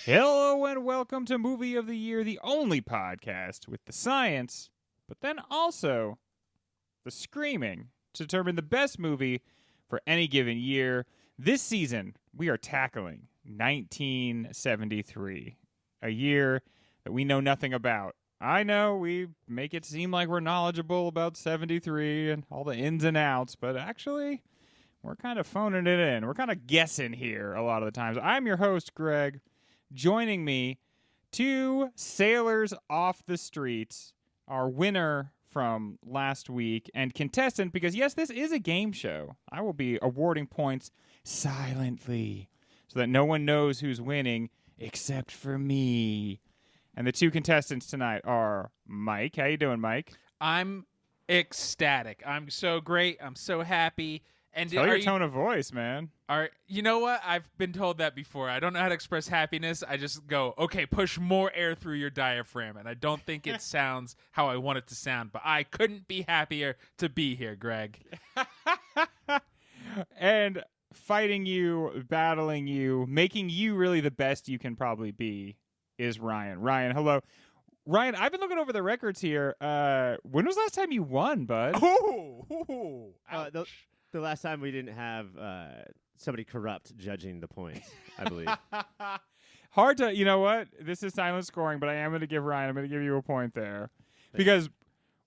Hello and welcome to Movie of the Year, the only podcast with the science, but then also the screaming to determine the best movie for any given year. This season, we are tackling 1973, a year that we know nothing about. I know we make it seem like we're knowledgeable about 73 and all the ins and outs, but actually, we're kind of phoning it in. We're kind of guessing here a lot of the times. I'm your host, Greg. Joining me, two sailors off the streets, our winner from last week and contestant, because yes, this is a game show. I will be awarding points silently so that no one knows who's winning except for me. And the two contestants tonight are Mike. How you doing, Mike? I'm ecstatic. I'm so great. I'm so happy. And Tell your tone of voice, man. You know what? I've been told that before. I don't know how to express happiness. I just go, okay, push more air through your diaphragm. And I don't think it sounds how I want it to sound. But I couldn't be happier to be here, Greg. And fighting you, battling you, making you really the best you can probably be is Ryan. Ryan, hello. Ryan, I've been looking over the records here. When was the last time you won, bud? The last time we didn't have somebody corrupt judging the points, I believe. Hard to, you know what? This is silent scoring, but I am going to give Ryan, I'm going to give you a point there. Because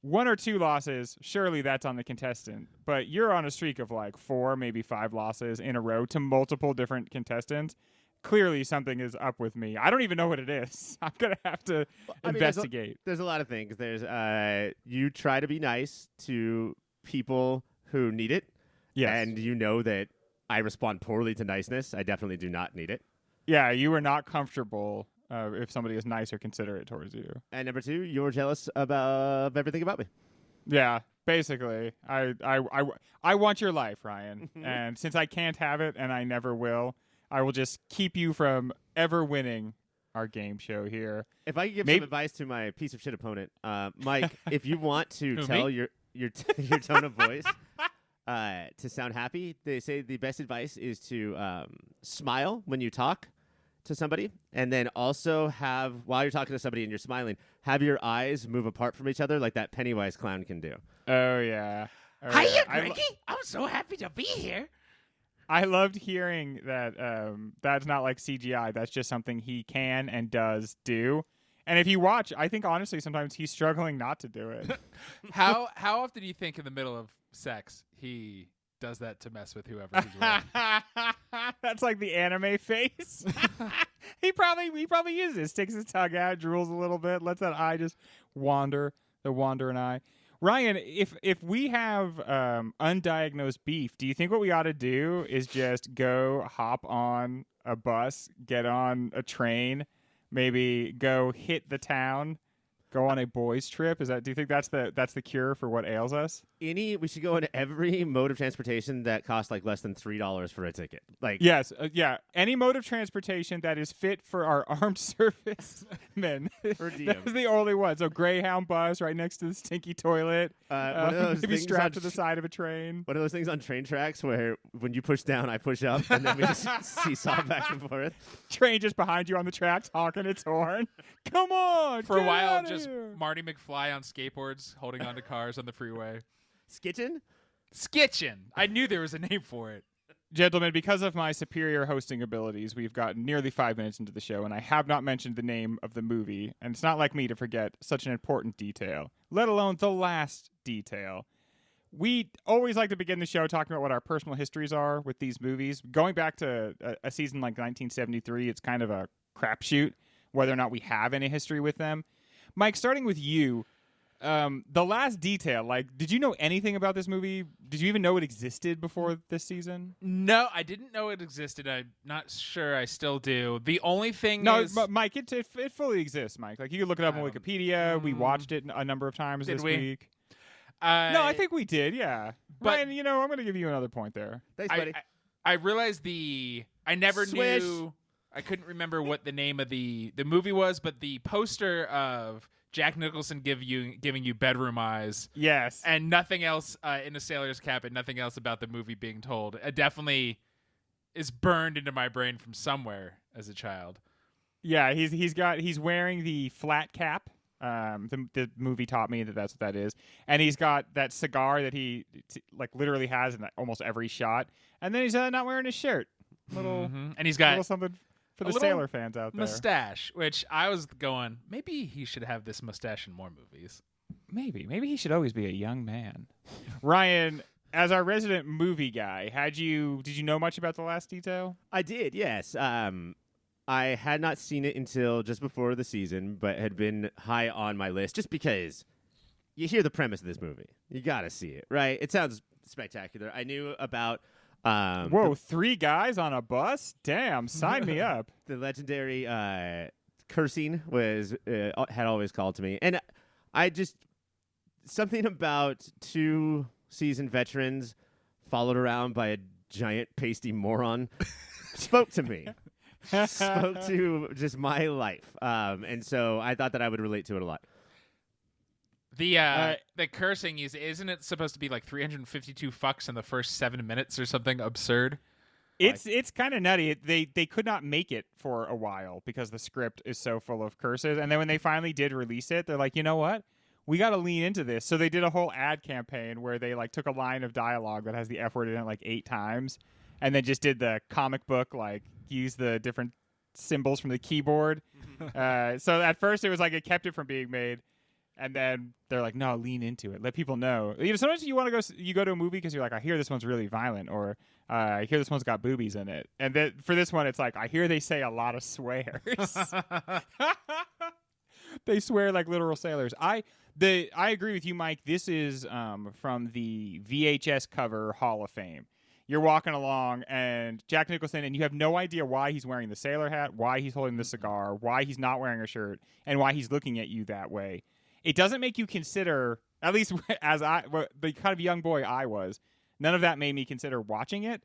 one or two losses, surely that's on the contestant. But you're on a streak of like 4, maybe 5 losses in a row to multiple different contestants. Clearly something is up with me. I don't even know what it is. I'm going to have to investigate. There's a lot of things. There's you try to be nice to people who need it. Yes. And you know that I respond poorly to niceness. I definitely do not need it. Yeah, you are not comfortable if somebody is nice or considerate towards you. And number 2, you're jealous of everything about me. Yeah, basically. I want your life, Ryan. And since I can't have it and I never will, I will just keep you from ever winning our game show here. If I could give some advice to my piece of shit opponent, Mike, if you want to tell your tone of voice to sound happy, they say the best advice is to smile when you talk to somebody, and then also have, while you're talking to somebody and you're smiling, have your eyes move apart from each other like that Pennywise clown can do. Oh, yeah. Hiya, Greggy. I'm so happy to be here. I loved hearing that that's not like CGI. That's just something he can and does do. And if you watch, I think honestly sometimes he's struggling not to do it. How often do you think in the middle of sex he does that to mess with whoever he's with? That's like the anime face. he probably uses it. Sticks his tongue out, drools a little bit, lets that eye just wander, the wandering eye. Ryan, if we have undiagnosed beef, do you think what we ought to do is just go hop on a bus, get on a train, maybe go hit the town, go on a boys' trip? Do you think that's the cure for what ails us? We should go into every mode of transportation that costs like less than $3 for a ticket. Like yes, yeah, any mode of transportation that is fit for our armed service men. That's the only one. So Greyhound bus right next to the stinky toilet. One of those maybe strapped to the side of a train. One of those things on train tracks where when you push down, I push up, and then we just seesaw back and forth. Train just behind you on the tracks, honking its horn. Come on! For a while, just Marty McFly on skateboards, holding onto cars on the freeway. Skitchin'? I knew there was a name for it. Gentlemen, because of my superior hosting abilities, we've gotten nearly 5 minutes into the show, and I have not mentioned the name of the movie, and it's not like me to forget such an important detail, let alone the last detail. We always like to begin the show talking about what our personal histories are with these movies. Going back to a season like 1973, it's kind of a crapshoot whether or not we have any history with them. Mike, starting with you, the last detail, like, did you know anything about this movie? Did you even know it existed before this season? No, I didn't know it existed. I'm not sure I still do. The only thing is... No, Mike, it fully exists, Mike. Like, you can look it up on Wikipedia. We watched it a number of times this week. No, I think we did, yeah. But, Ryan, I'm going to give you another point there. Thanks, buddy. I realized I never knew... I couldn't remember what the name of the movie was, but the poster of Jack Nicholson giving you bedroom eyes. Yes. And nothing else in a sailor's cap and nothing else about the movie being told. It definitely is burned into my brain from somewhere as a child. Yeah, he's wearing the flat cap. The movie taught me that that's what that is, and he's got that cigar that he like literally has in almost every shot. And then he's not wearing his shirt. And he's got little something for the little sailor fans out there. mustache, which I was going, maybe he should have this mustache in more movies. Maybe he should always be a young man. Ryan, as our resident movie guy, did you know much about The Last Detail? I did, yes. I had not seen it until just before the season, but had been high on my list just because you hear the premise of this movie. You got to see it, right? It sounds spectacular. I knew about... Whoa, 3 guys on a bus? Damn, sign me up. The legendary cursing had always called to me. And I just... Something about 2 seasoned veterans followed around by a giant pasty moron spoke to me. Spoke to just my life. And so I thought that I would relate to it a lot. The cursing isn't it supposed to be like 352 fucks in the first 7 minutes or something absurd? It's kind of nutty. They could not make it for a while because the script is so full of curses. And then when they finally did release it, they're like, you know what? We got to lean into this. So they did a whole ad campaign where they like took a line of dialogue that has the F word in it like 8 times, and then just did the comic book like use the different symbols from the keyboard. So at first it was like it kept it from being made. And then they're like, no, lean into it. Let people know. You know, sometimes you want to you go to a movie because you're like, I hear this one's really violent, or I hear this one's got boobies in it. And then for this one, it's like, I hear they say a lot of swears. They swear like literal sailors. I agree with you, Mike. This is from the VHS cover Hall of Fame. You're walking along, and Jack Nicholson, and you have no idea why he's wearing the sailor hat, why he's holding the cigar, why he's not wearing a shirt, and why he's looking at you that way. It doesn't make you consider, at least as the kind of young boy I was, none of that made me consider watching it.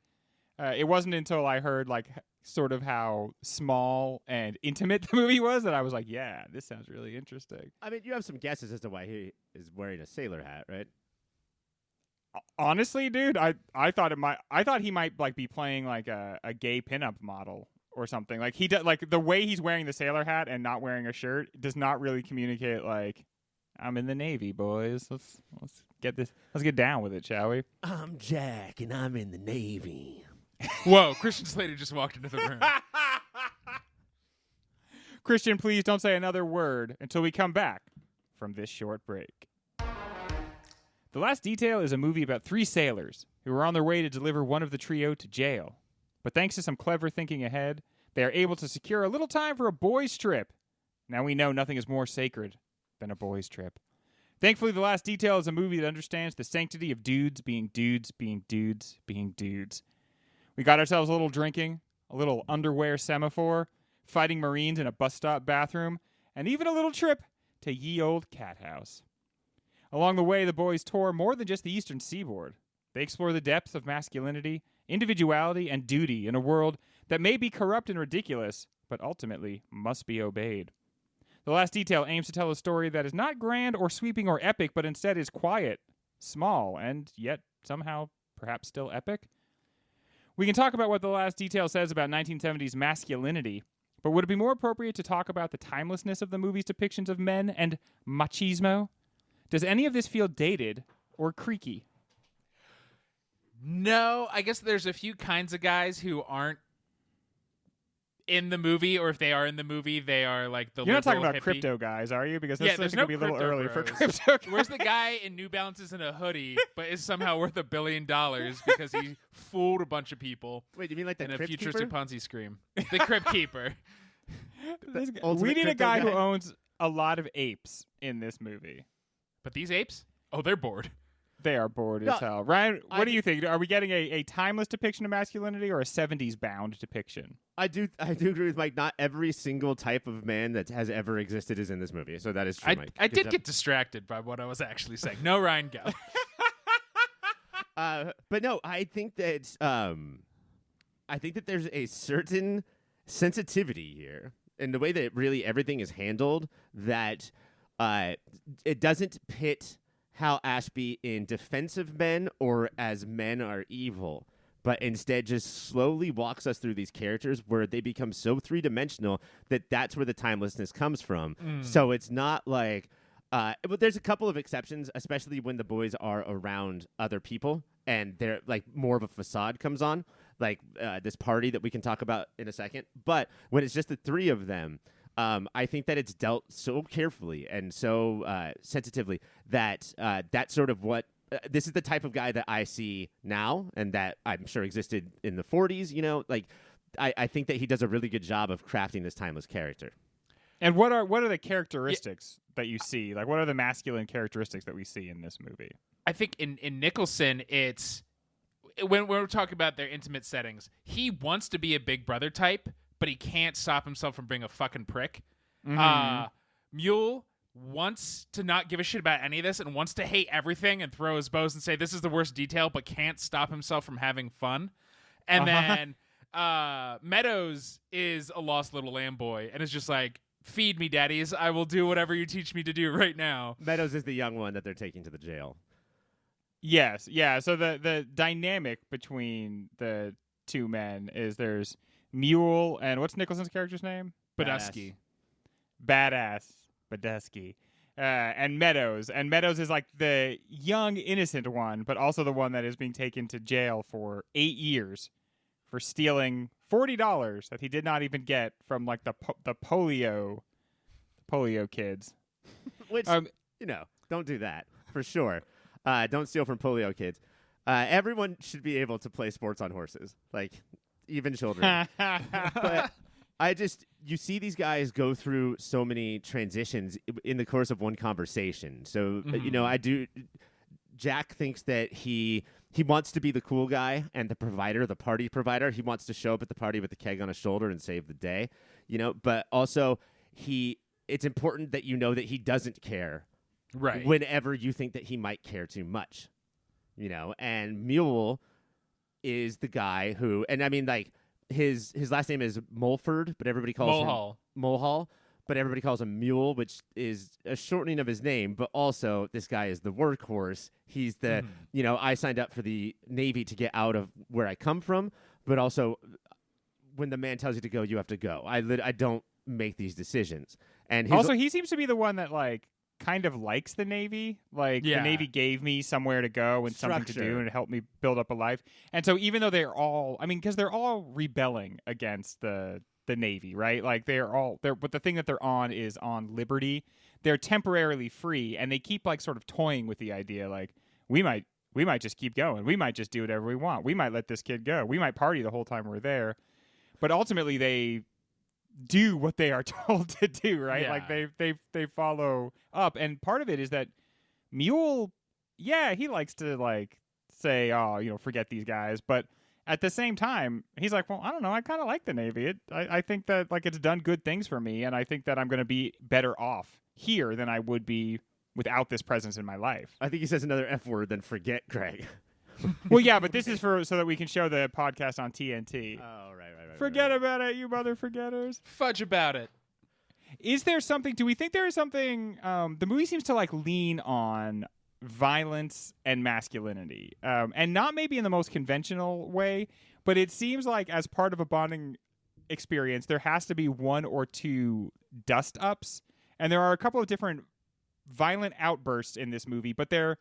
It wasn't until I heard like sort of how small and intimate the movie was that I was like, yeah, this sounds really interesting. I mean, you have some guesses as to why he is wearing a sailor hat, right? Honestly, dude, I thought he might like be playing like a gay pinup model or something. Like he does, like the way he's wearing the sailor hat and not wearing a shirt does not really communicate like, I'm in the Navy, boys. Let's get this. Let's get down with it, shall we? I'm Jack, and I'm in the Navy. Whoa, Christian Slater just walked into the room. Christian, please don't say another word until we come back from this short break. The Last Detail is a movie about 3 sailors who are on their way to deliver one of the trio to jail. But thanks to some clever thinking ahead, they are able to secure a little time for a boys' trip. Now we know nothing is more sacred than a boys' trip. Thankfully, The Last Detail is a movie that understands the sanctity of dudes being dudes being dudes being dudes. We got ourselves a little drinking, a little underwear semaphore, fighting Marines in a bus stop bathroom, and even a little trip to ye old cat house. Along the way, the boys tour more than just the eastern seaboard. They explore the depths of masculinity, individuality, and duty in a world that may be corrupt and ridiculous, but ultimately must be obeyed. The Last Detail aims to tell a story that is not grand or sweeping or epic, but instead is quiet, small, and yet somehow perhaps still epic. We can talk about what The Last Detail says about 1970s masculinity, but would it be more appropriate to talk about the timelessness of the movie's depictions of men and machismo? Does any of this feel dated or creaky? No, I guess there's a few kinds of guys who aren't in the movie, or if they are in the movie, they are like the You're not talking liberal about hippie. crypto guys, are you? Because this there's could no be a little crypto early for bros. crypto guys. Where's the guy in New Balances and a hoodie, but is somehow worth $1 billion because he fooled a bunch of people Wait, you mean like the in a Crypt futuristic Keeper? Ponzi scheme? The Crypt Keeper. We ultimate need a crypto guy who guy? owns a lot of apes in this movie. But these apes? Oh, they're bored. They are bored No, as hell. Ryan, I what do you think? Are we getting a timeless depiction of masculinity or a 70s bound depiction? I do agree with Mike. Not every single type of man that has ever existed is in this movie. So that is true, Mike. I Good did job. get distracted by what I was actually saying. No, Ryan, go. But no, I think that there's a certain sensitivity here in the way that really everything is handled that it doesn't pit Hal Ashby in defense of men or as men are evil, but instead just slowly walks us through these characters where they become so three-dimensional that that's where the timelessness comes from. So it's not like but there's a couple of exceptions, especially when the boys are around other people and they're like more of a facade comes on, like this party that we can talk about in a second. But when it's just the three of them, I think that it's dealt so carefully and so sensitively that that's sort of what this is the type of guy that I see now and that I'm sure existed in the 40s, you know, like I think that he does a really good job of crafting this timeless character. And what are the characteristics that you see? Like, what are the masculine characteristics that we see in this movie? I think in Nicholson, it's when we're talking about their intimate settings, he wants to be a big brother type, but he can't stop himself from being a fucking prick. Mule wants to not give a shit about any of this and wants to hate everything and throw his bows and say this is the worst detail, but can't stop himself from having fun. And then Meadows is a lost little lamb boy and is just like, feed me, daddies. I will do whatever you teach me to do right now. Meadows is the young one that they're taking to the jail. Yes, yeah. So the dynamic between the two men is there's Mule and what's Nicholson's character's name? Badusky. Badass Badusky. And Meadows. And Meadows is like the young, innocent one, but also the one that is being taken to jail for 8 years for stealing $40 that he did not even get from like the polio kids. Which, you know, don't do that for sure. Don't steal from polio kids. Everyone should be able to play sports on horses, like even children. But you see these guys go through so many transitions in the course of one conversation. So, you know, Jack thinks that he wants to be the cool guy and the provider, the party provider. He wants to show up at the party with the keg on his shoulder and save the day, you know, but also it's important that you know that he doesn't care whenever you think that he might care too much, you know, and Mule is the guy who, and I mean, like, his last name is Mulford, but everybody calls him Mulhall, but everybody calls him Mule, which is a shortening of his name. But also, this guy is the workhorse. He's the, you know, I signed up for the Navy to get out of where I come from, but also when the man tells you to go, you have to go. I don't make these decisions. And also, he seems to be the one that like kind of likes the Navy. Like the Navy gave me somewhere to go and something to do and helped me build up a life. And so even though they're all, I mean, because they're all rebelling against the Navy, right? Like but the thing that they're on is on liberty. They're temporarily free, and they keep like sort of toying with the idea, like we might just keep going. We might just do whatever we want. We might let this kid go. We might party the whole time we're there. But ultimately, they do what they are told to do, right? Yeah. Like they follow up, and part of it is that Mule, he likes to like say, oh, you know, forget these guys, but at the same time, he's like, well, I don't know, I kind of like the Navy. I think that like it's done good things for me, and I think that I'm going to be better off here than I would be without this presence in my life. I think he says another F word than forget, Greg. Well, yeah, but this is so that we can show the podcast on TNT. Oh, right. Forget about it, you mother forgetters. Fudge about it. Is there something? Do we think there is something? The movie seems to like lean on violence and masculinity, and not maybe in the most conventional way, but it seems like as part of a bonding experience, there has to be one or two dust ups, and there are a couple of different violent outbursts in this movie, but they're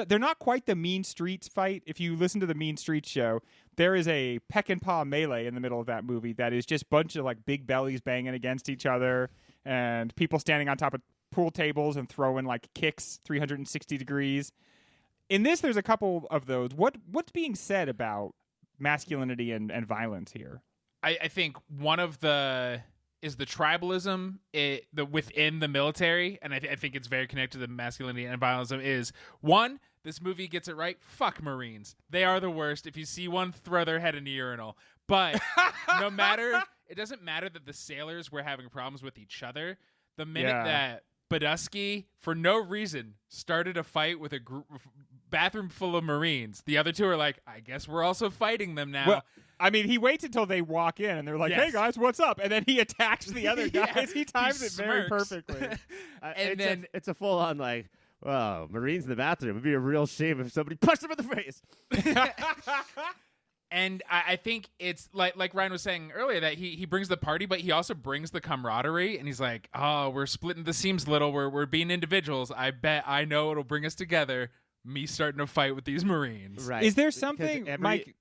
not quite the Mean Streets fight. If you listen to the Mean Streets show, there is a peck and paw melee in the middle of that movie that is just a bunch of like big bellies banging against each other and people standing on top of pool tables and throwing like kicks 360 degrees. In this, there's a couple of those. What's being said about masculinity and violence here? I think one of the tribalism within the military, and I think it's very connected to the masculinity and violence. Is one, this movie gets it right. Fuck Marines. They are the worst. If you see one, throw their head in a urinal. But it doesn't matter that the sailors were having problems with each other. The minute that Badusky, for no reason, started a fight with a bathroom full of Marines, the other two are like, I guess we're also fighting them now. Well, I mean, he waits until they walk in, and they're like, "Hey guys, what's up?" And then he attacks the other guys. He times it very perfectly. It's a full-on like, "Wow, Marines in the bathroom. It'd be a real shame if somebody punched him in the face." And I think it's like Ryan was saying earlier that he brings the party, but he also brings the camaraderie. And he's like, oh, we're splitting the seams a little. We're being individuals. I bet I know it'll bring us together. Me starting to fight with these Marines. Right. Is there something, Mike?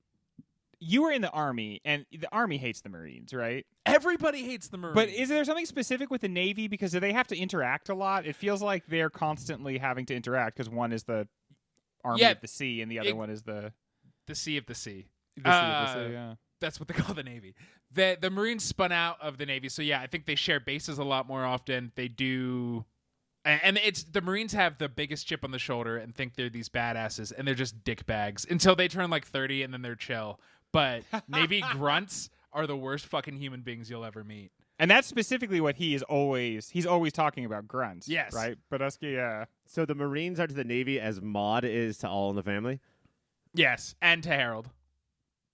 You were in the Army, and the Army hates the Marines, right? Everybody hates the Marines. But is there something specific with the Navy? Because do they have to interact a lot? It feels like they're constantly having to interact because one is the Army of the Sea, and the other one is the Sea of the Sea. The Sea of the Sea, yeah. That's what they call the Navy. The Marines spun out of the Navy, so yeah, I think they share bases a lot more often. They do, and it's the Marines have the biggest chip on the shoulder and think they're these badasses, and they're just dickbags until they turn like 30, and then they're chill. But Navy grunts are the worst fucking human beings you'll ever meet. And that's specifically what he's always talking about, grunts. Yes. Right? Badusky, yeah. So the Marines are to the Navy as Maude is to All in the Family? Yes, and to Harold.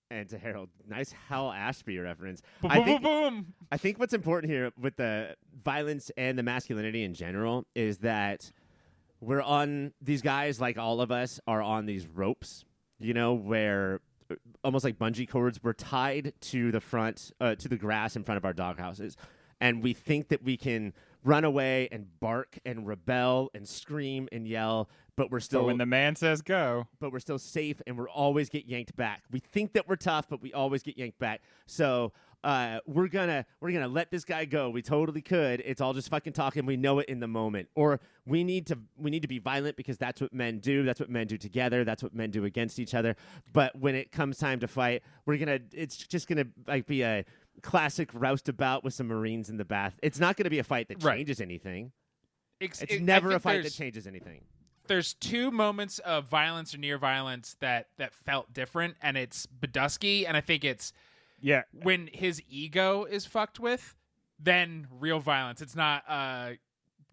And to Harold. Nice Hal Ashby reference. Boom. I think what's important here with the violence and the masculinity in general is that these guys, like all of us, are on these ropes, where almost like bungee cords, we're tied to the front, to the grass in front of our doghouses. And we think that we can run away and bark and rebel and scream and yell, but we're still... So when the man says go... But we're still safe, and we're always get yanked back. We think that we're tough, but we always get yanked back. So we're gonna let this guy go. We totally could. It's all just fucking talking. We know it in the moment. Or we need to be violent because that's what men do. That's what men do together. That's what men do against each other. But when it comes time to fight, it's just gonna like be a classic roustabout with some Marines in the bath. It's not gonna be a fight that changes anything. It's never a fight that changes anything. There's two moments of violence or near violence that felt different, and it's Badusky, and I think it's when his ego is fucked with, then real violence. It's not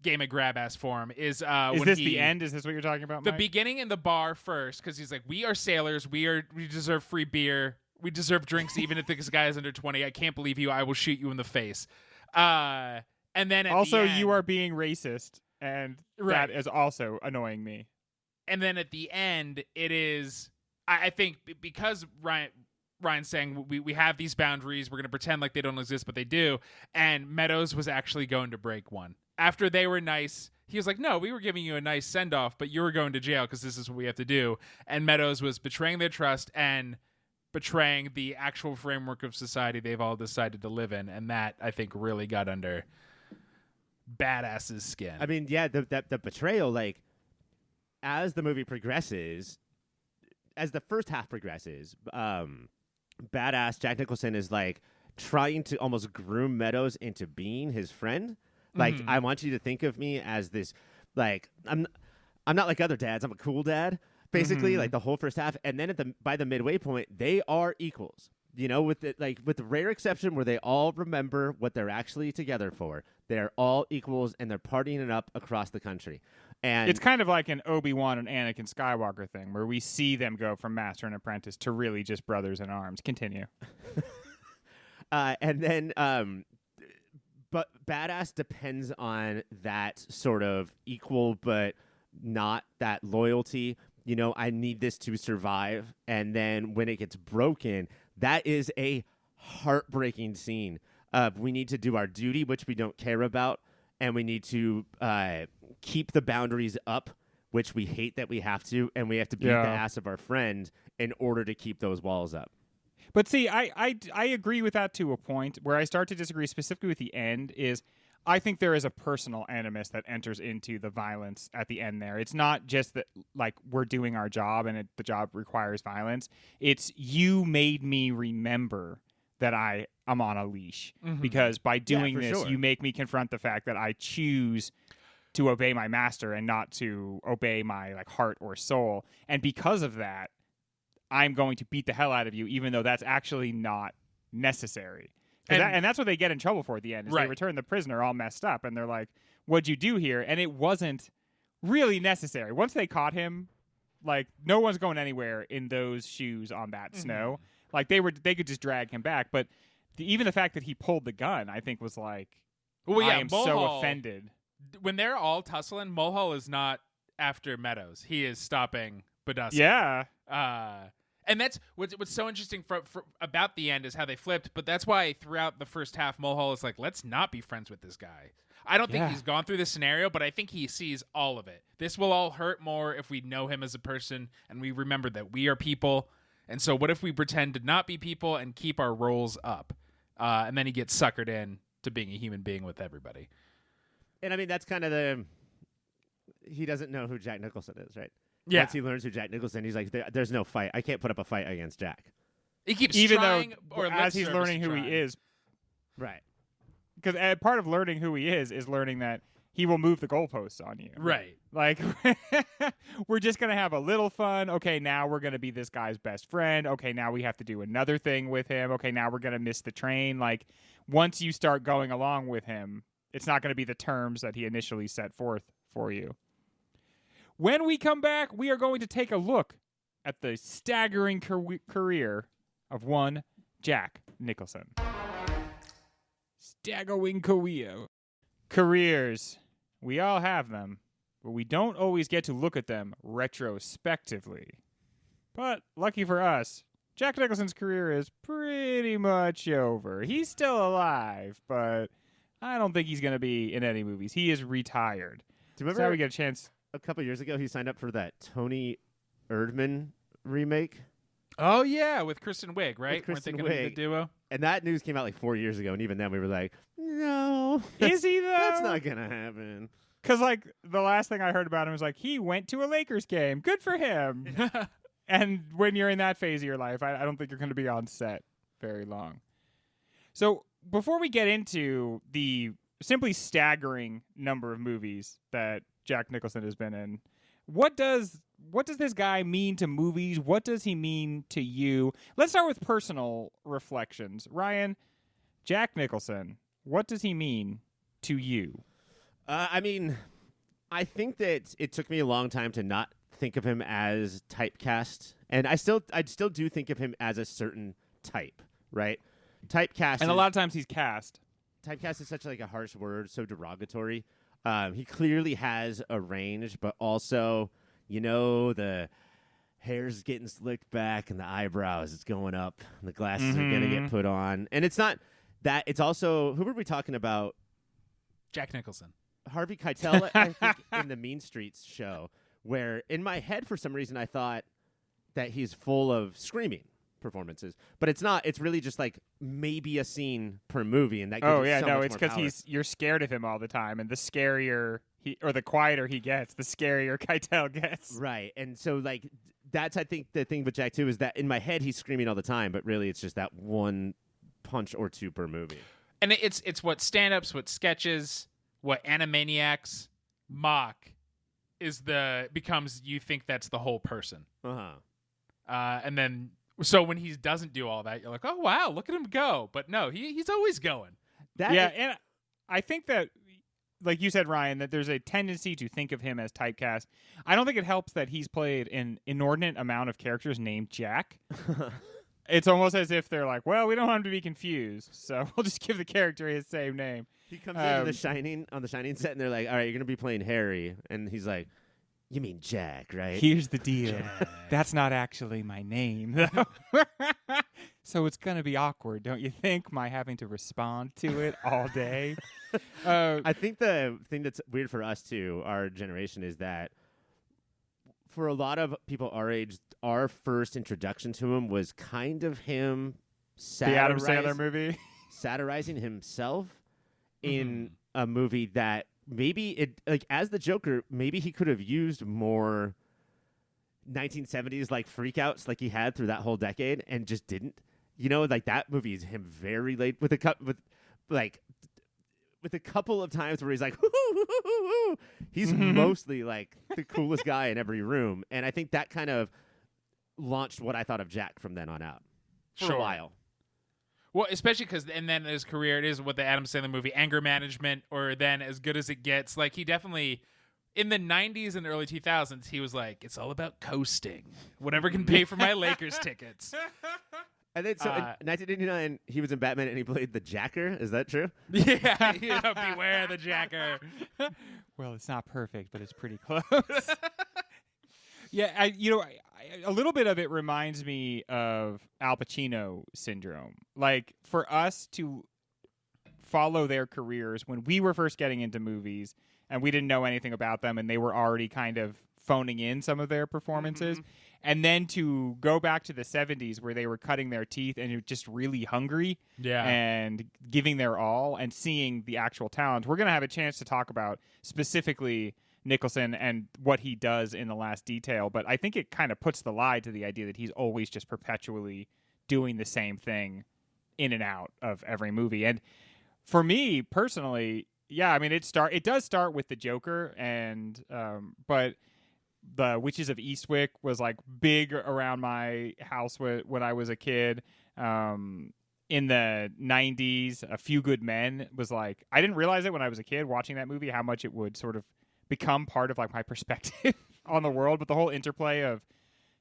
game of grab ass form. Is this the end? Is this what you're talking about, The Mike? beginning in the bar first, because he's like, we are sailors. We deserve free beer. We deserve drinks, even if this guy is under 20. I can't believe you. I will shoot you in the face. And then also, the end, you are being racist, and that is also annoying me. And then at the end, it is, I think, because Ryan's saying we have these boundaries, we're going to pretend like they don't exist, but they do. And Meadows was actually going to break one. After they were nice, he was like, no, we were giving you a nice send-off, but you were going to jail because this is what we have to do. And Meadows was betraying their trust and betraying the actual framework of society they've all decided to live in. And that, I think, really got under badass's skin. I mean, yeah, the betrayal, like, as the movie progresses, as the first half progresses, badass Jack Nicholson is, like, trying to almost groom Meadows into being his friend. Like, I want you to think of me as this, like, I'm not like other dads. I'm a cool dad, basically, like the whole first half. And then by the midway point, they are equals. With the rare exception where they all remember what they're actually together for. They're all equals, and they're partying it up across the country. And it's kind of like an Obi-Wan and Anakin Skywalker thing, where we see them go from master and apprentice to really just brothers in arms. Continue. And then, but badass depends on that sort of equal, but not that loyalty. I need this to survive. And then when it gets broken, that is a heartbreaking scene. We need to do our duty, which we don't care about, and we need to keep the boundaries up, which we hate that we have to, and we have to beat the ass of our friend in order to keep those walls up. But see, I agree with that to a point. Where I start to disagree specifically with the end is I think there is a personal animus that enters into the violence at the end there. It's not just that, like, we're doing our job and the job requires violence. It's you made me remember that I'm on a leash. Because by doing this, you make me confront the fact that I choose to obey my master and not to obey my, like, heart or soul. And because of that, I'm going to beat the hell out of you, even though that's actually not necessary. And that's what they get in trouble for at the end. Is They return the prisoner all messed up, and they're like, what'd you do here? And it wasn't really necessary. Once they caught him, like, no one's going anywhere in those shoes on that snow. Like, they could just drag him back. But even the fact that he pulled the gun, I think, was like, I am so offended. When they're all tussling, Mulhall is not after Meadows. He is stopping Badusky. Yeah. And that's what's so interesting about the end is how they flipped. But that's why throughout the first half, Mulhall is like, let's not be friends with this guy. I don't think he's gone through this scenario, but I think he sees all of it. This will all hurt more if we know him as a person and we remember that we are people. And so what if we pretend to not be people and keep our roles up? And then he gets suckered in to being a human being with everybody. And I mean, that's kind of he doesn't know who Jack Nicholson is, right? Yeah. Once he learns who Jack Nicholson, he's like, there's no fight. I can't put up a fight against Jack. He keeps Even trying, though, or as he's learning who he is, Right. because part of learning who he is learning that he will move the goalposts on you. Right. Like, we're just going to have a little fun. Okay, now we're going to be this guy's best friend. Okay, now we have to do another thing with him. Okay, now we're going to miss the train. Like, once you start going along with him, it's not going to be the terms that he initially set forth for you. When we come back, we are going to take a look at the staggering career of one Jack Nicholson. Staggering careers. We all have them, but we don't always get to look at them retrospectively. But lucky for us, Jack Nicholson's career is pretty much over. He's still alive, but I don't think he's going to be in any movies. He is retired. Do you remember So now we get a chance. a couple years ago he signed up for that Tony Erdmann remake? Oh, yeah, with Kristen Wiig, right? Kristen Weren't they going to Wiig. be the duo? And that news came out like 4 years ago, and even then we were like, no. Is he, though? That's not going to happen. Because, like, the last thing I heard about him was, like, he went to a Lakers game. Good for him. And when you're in that phase of your life, I don't think you're going to be on set very long. So before we get into the simply staggering number of movies that Jack Nicholson has been in, what does this guy mean to movies? What does he mean to you? Let's start with personal reflections. Ryan, Jack Nicholson, what does he mean to you? I mean, I think that it took me a long time to not think of him as typecast, and I still do think of him as a certain type, right? Typecast, And a lot of times he's cast. Typecast is such like a harsh word, so derogatory. He clearly has a range, but also, you know, the hair's getting slicked back and the eyebrows is going up, and the glasses are going to get put on, and it's not that. It's also, who were we talking about? Jack Nicholson. Harvey Keitel, I think, in the Mean Streets show, where in my head, for some reason, I thought that he's full of screaming performances, but it's not. It's really just like maybe a scene per movie, and that gives you so much it's more power. you're scared of him all the time, and the scarier the quieter he gets, the scarier Keitel gets. Right, and so like that's, I think, the thing with Jack too is that in my head he's screaming all the time, but really it's just that one punch or two per movie. And it's what stand-ups, what sketches, what Animaniacs mock becomes, you think that's the whole person. And then so when he doesn't do all that, you're like, oh wow, look at him go. But no, he's always going. And I think that, like you said, Ryan, that there's a tendency to think of him as typecast. I don't think it helps that he's played an inordinate amount of characters named Jack. It's almost as if they're like, well, we don't want him to be confused, so we'll just give the character his same name. He comes in on the Shining set, and they're like, all right, you're going to be playing Harry. And he's like, you mean Jack, right? Here's the deal. Jack. That's not actually my name, though. So it's going to be awkward, don't you think, my having to respond to it all day? I think the thing that's weird for us, too, our generation, is that for a lot of people our age, our first introduction to him was kind of him the Adam Sandler movie? Satirizing himself in a movie that maybe it, like, as the Joker, maybe he could have used more 1970s like freakouts like he had through that whole decade and just didn't. You know, like that movie is him very late with a couple of times where he's like, he's mostly like the coolest guy in every room, and I think that kind of launched what I thought of Jack from then on out for a while. Well, especially because, and then his career, it is with the Adam Sandler movie, Anger Management, or then As Good as It Gets. Like, he definitely, in the 90s and early 2000s, he was like, it's all about coasting. Whatever can pay for my Lakers tickets. And then, so in 1989, he was in Batman and he played the Jacker. Is that true? Yeah, beware the Jacker. Well, it's not perfect, but it's pretty close. Yeah, a little bit of it reminds me of Al Pacino syndrome. Like, for us to follow their careers when we were first getting into movies and we didn't know anything about them and they were already kind of phoning in some of their performances, and then to go back to the 70s where they were cutting their teeth and just really hungry and giving their all and seeing the actual talent. We're going to have a chance to talk about specifically Nicholson and what he does in The Last Detail, but I think it kind of puts the lie to the idea that he's always just perpetually doing the same thing in and out of every movie. And for me personally, yeah, I mean, it does start with the Joker, and but the Witches of Eastwick was like big around my house when I was a kid. In the 90s, A Few Good Men was like, I didn't realize it when I was a kid watching that movie how much it would sort of become part of like my perspective on the world. But the whole interplay of,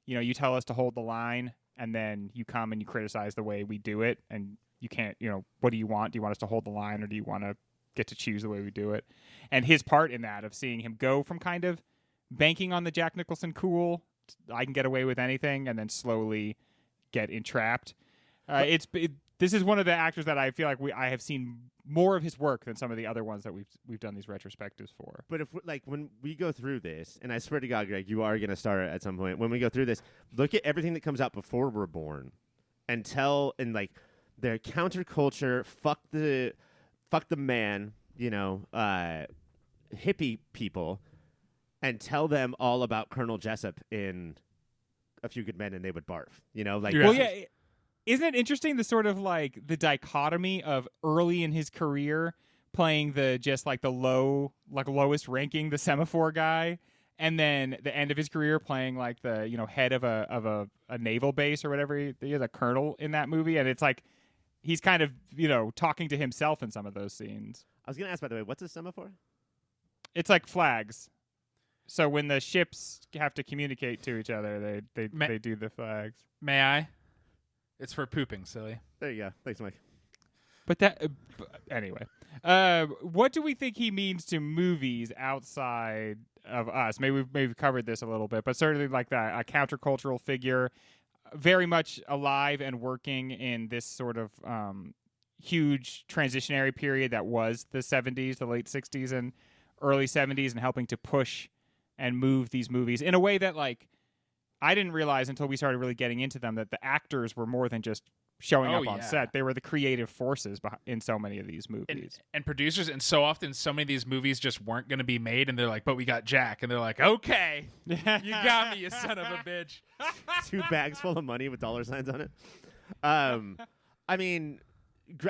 you tell us to hold the line and then you come and you criticize the way we do it, and you can't, what do you want? Do you want us to hold the line, or do you want to get to choose the way we do it? And his part in that, of seeing him go from kind of banking on the Jack Nicholson cool, I can get away with anything, and then slowly get entrapped. This is one of the actors that I feel like I have seen more of his work than some of the other ones that we've done these retrospectives for. But if when we go through this, and I swear to God, Greg, you are going to start at some point. When we go through this, look at everything that comes out before we're born, and their counterculture, fuck the man, hippie people, and tell them all about Colonel Jessup in A Few Good Men, and they would barf. Well, yeah. Isn't it interesting, the sort of like the dichotomy of early in his career playing the lowest ranking, the semaphore guy, and then the end of his career playing like the head of a naval base or whatever. He is a colonel in that movie, and it's like he's kind of talking to himself in some of those scenes. I was gonna ask, by the way, what's a semaphore? It's like flags. So when the ships have to communicate to each other, they do the flags. May I? It's for pooping, silly. There you go. Thanks, Mike. But anyway, what do we think he means to movies outside of us? Maybe we've covered this a little bit, but certainly like that, a countercultural figure, very much alive and working in this sort of huge transitionary period that was the 70s, the late 60s and early 70s, and helping to push and move these movies in a way that like I didn't realize until we started really getting into them that the actors were more than just showing up on set. They were the creative forces in so many of these movies. And producers, and so often so many of these movies just weren't going to be made, and they're like, but we got Jack. And they're like, okay, you got me, you son of a bitch. 2 bags full of money with dollar signs on it. I mean,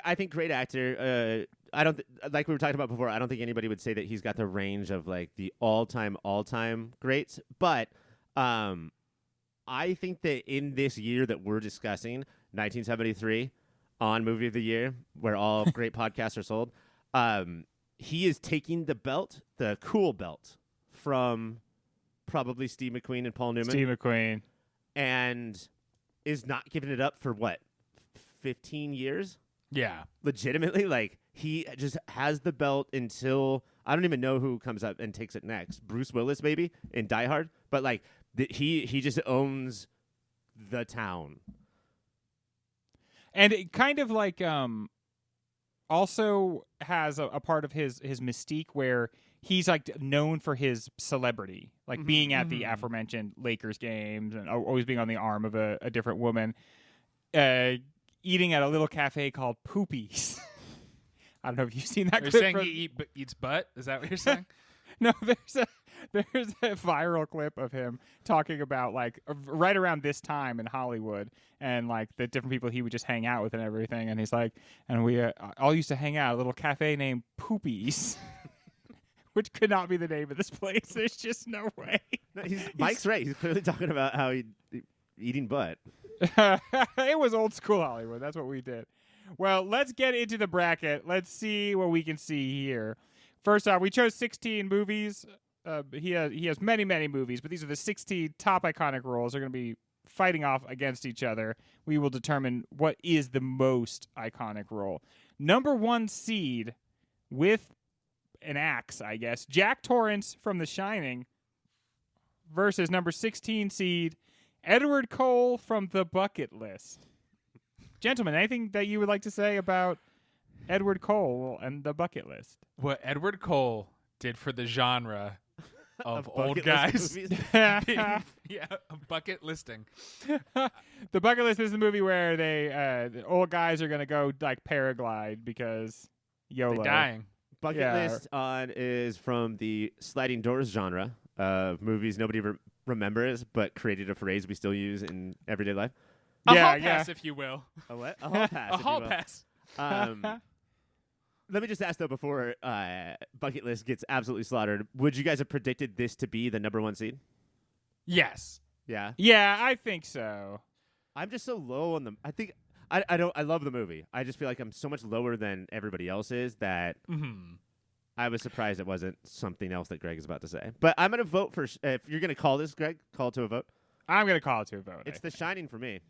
I think great actor. I don't like we were talking about before. I don't think anybody would say that he's got the range of like the all-time greats, but I think that in this year that we're discussing, 1973, on Movie of the Year, where all great podcasts are sold, he is taking the cool belt, from probably Steve McQueen and Paul Newman. Steve McQueen. And is not giving it up for, 15 years? Yeah. Legitimately, like, he just has the belt until, I don't even know who comes up and takes it next. Bruce Willis, maybe, in Die Hard. But, like, he just owns the town. And it kind of like also has a part of his mystique where he's like known for his celebrity, like being at the aforementioned Lakers games and always being on the arm of a different woman, eating at a little cafe called Poopies. I don't know if you've seen that. You're saying he eats butt? Is that what you're saying? No, there's a viral clip of him talking about like right around this time in Hollywood and like the different people he would just hang out with and everything. And he's like, and we all used to hang out at a little cafe named Poopies, which could not be the name of this place. There's just no way. No, Mike's right. He's clearly talking about how eating butt. It was old school Hollywood. That's what we did. Well, let's get into the bracket. Let's see what we can see here. First off, we chose 16 movies. He has many, many movies, but these are the 16 top iconic roles. They're going to be fighting off against each other. We will determine what is the most iconic role. Number 1 seed with an axe, I guess, Jack Torrance from The Shining versus number 16 seed Edward Cole from The Bucket List. Gentlemen, anything that you would like to say about Edward Cole and The Bucket List? What Edward Cole did for the genre of old bucket guys. list movies? Yeah, a bucket listing. The Bucket List is the movie where the old guys are going to go like paraglide because YOLO. They're dying. Bucket Yeah. List is from the sliding doors genre of movies nobody remembers, but created a phrase we still use in everyday life. A Yeah, hall yeah. pass, if you will. A what? A hall pass. A if you hall will. pass. Let me just ask though, before Bucket List gets absolutely slaughtered, would you guys have predicted this to be the number 1 seed? Yes. Yeah. Yeah, I think so. I'm just so low on them. I think I love the movie. I just feel like I'm so much lower than everybody else is that I was surprised it wasn't something else that Greg is about to say. But I'm going to vote for if you're going to call this, Greg, call it to a vote. I'm going to call it to a vote. It's The Shining for me.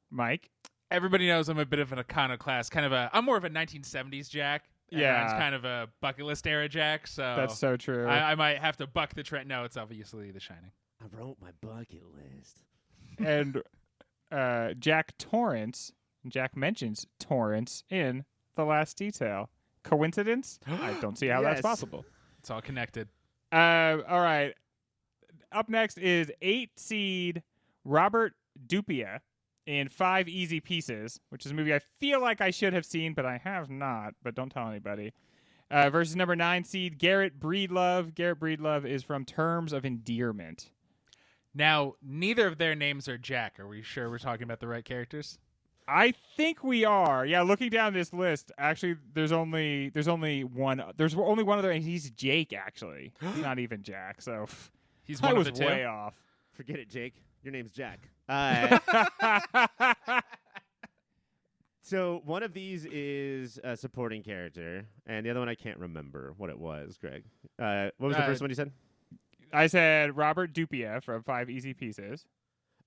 Mike? Everybody knows I'm a bit of an iconoclast. I'm more of a 1970s Jack. And Yeah. Ryan's kind of a bucket list era Jack. So That's so true. I might have to buck the trend. No, it's obviously The Shining. I wrote my bucket list. And Jack mentions Torrance in The Last Detail. Coincidence? I don't see how that's Yes. possible. It's all connected. All right. Up next is 8 seed Robert Dupia in 5 Easy Pieces, which is a movie I feel like I should have seen, but I have not. But don't tell anybody. Versus number 9 seed Garrett Breedlove. Garrett Breedlove is from Terms of Endearment. Now, neither of their names are Jack. Are we sure we're talking about the right characters? I think we are. Yeah, looking down this list, actually, there's only one. There's only one other, and he's Jake. Actually, he's not even Jack. So He's I one was of the two. way off. Forget it, Jake. Your name's Jack. So one of these is a supporting character, and the other one I can't remember what it was, Greg. What was the first one you said? I said Robert Dupia from 5 Easy Pieces.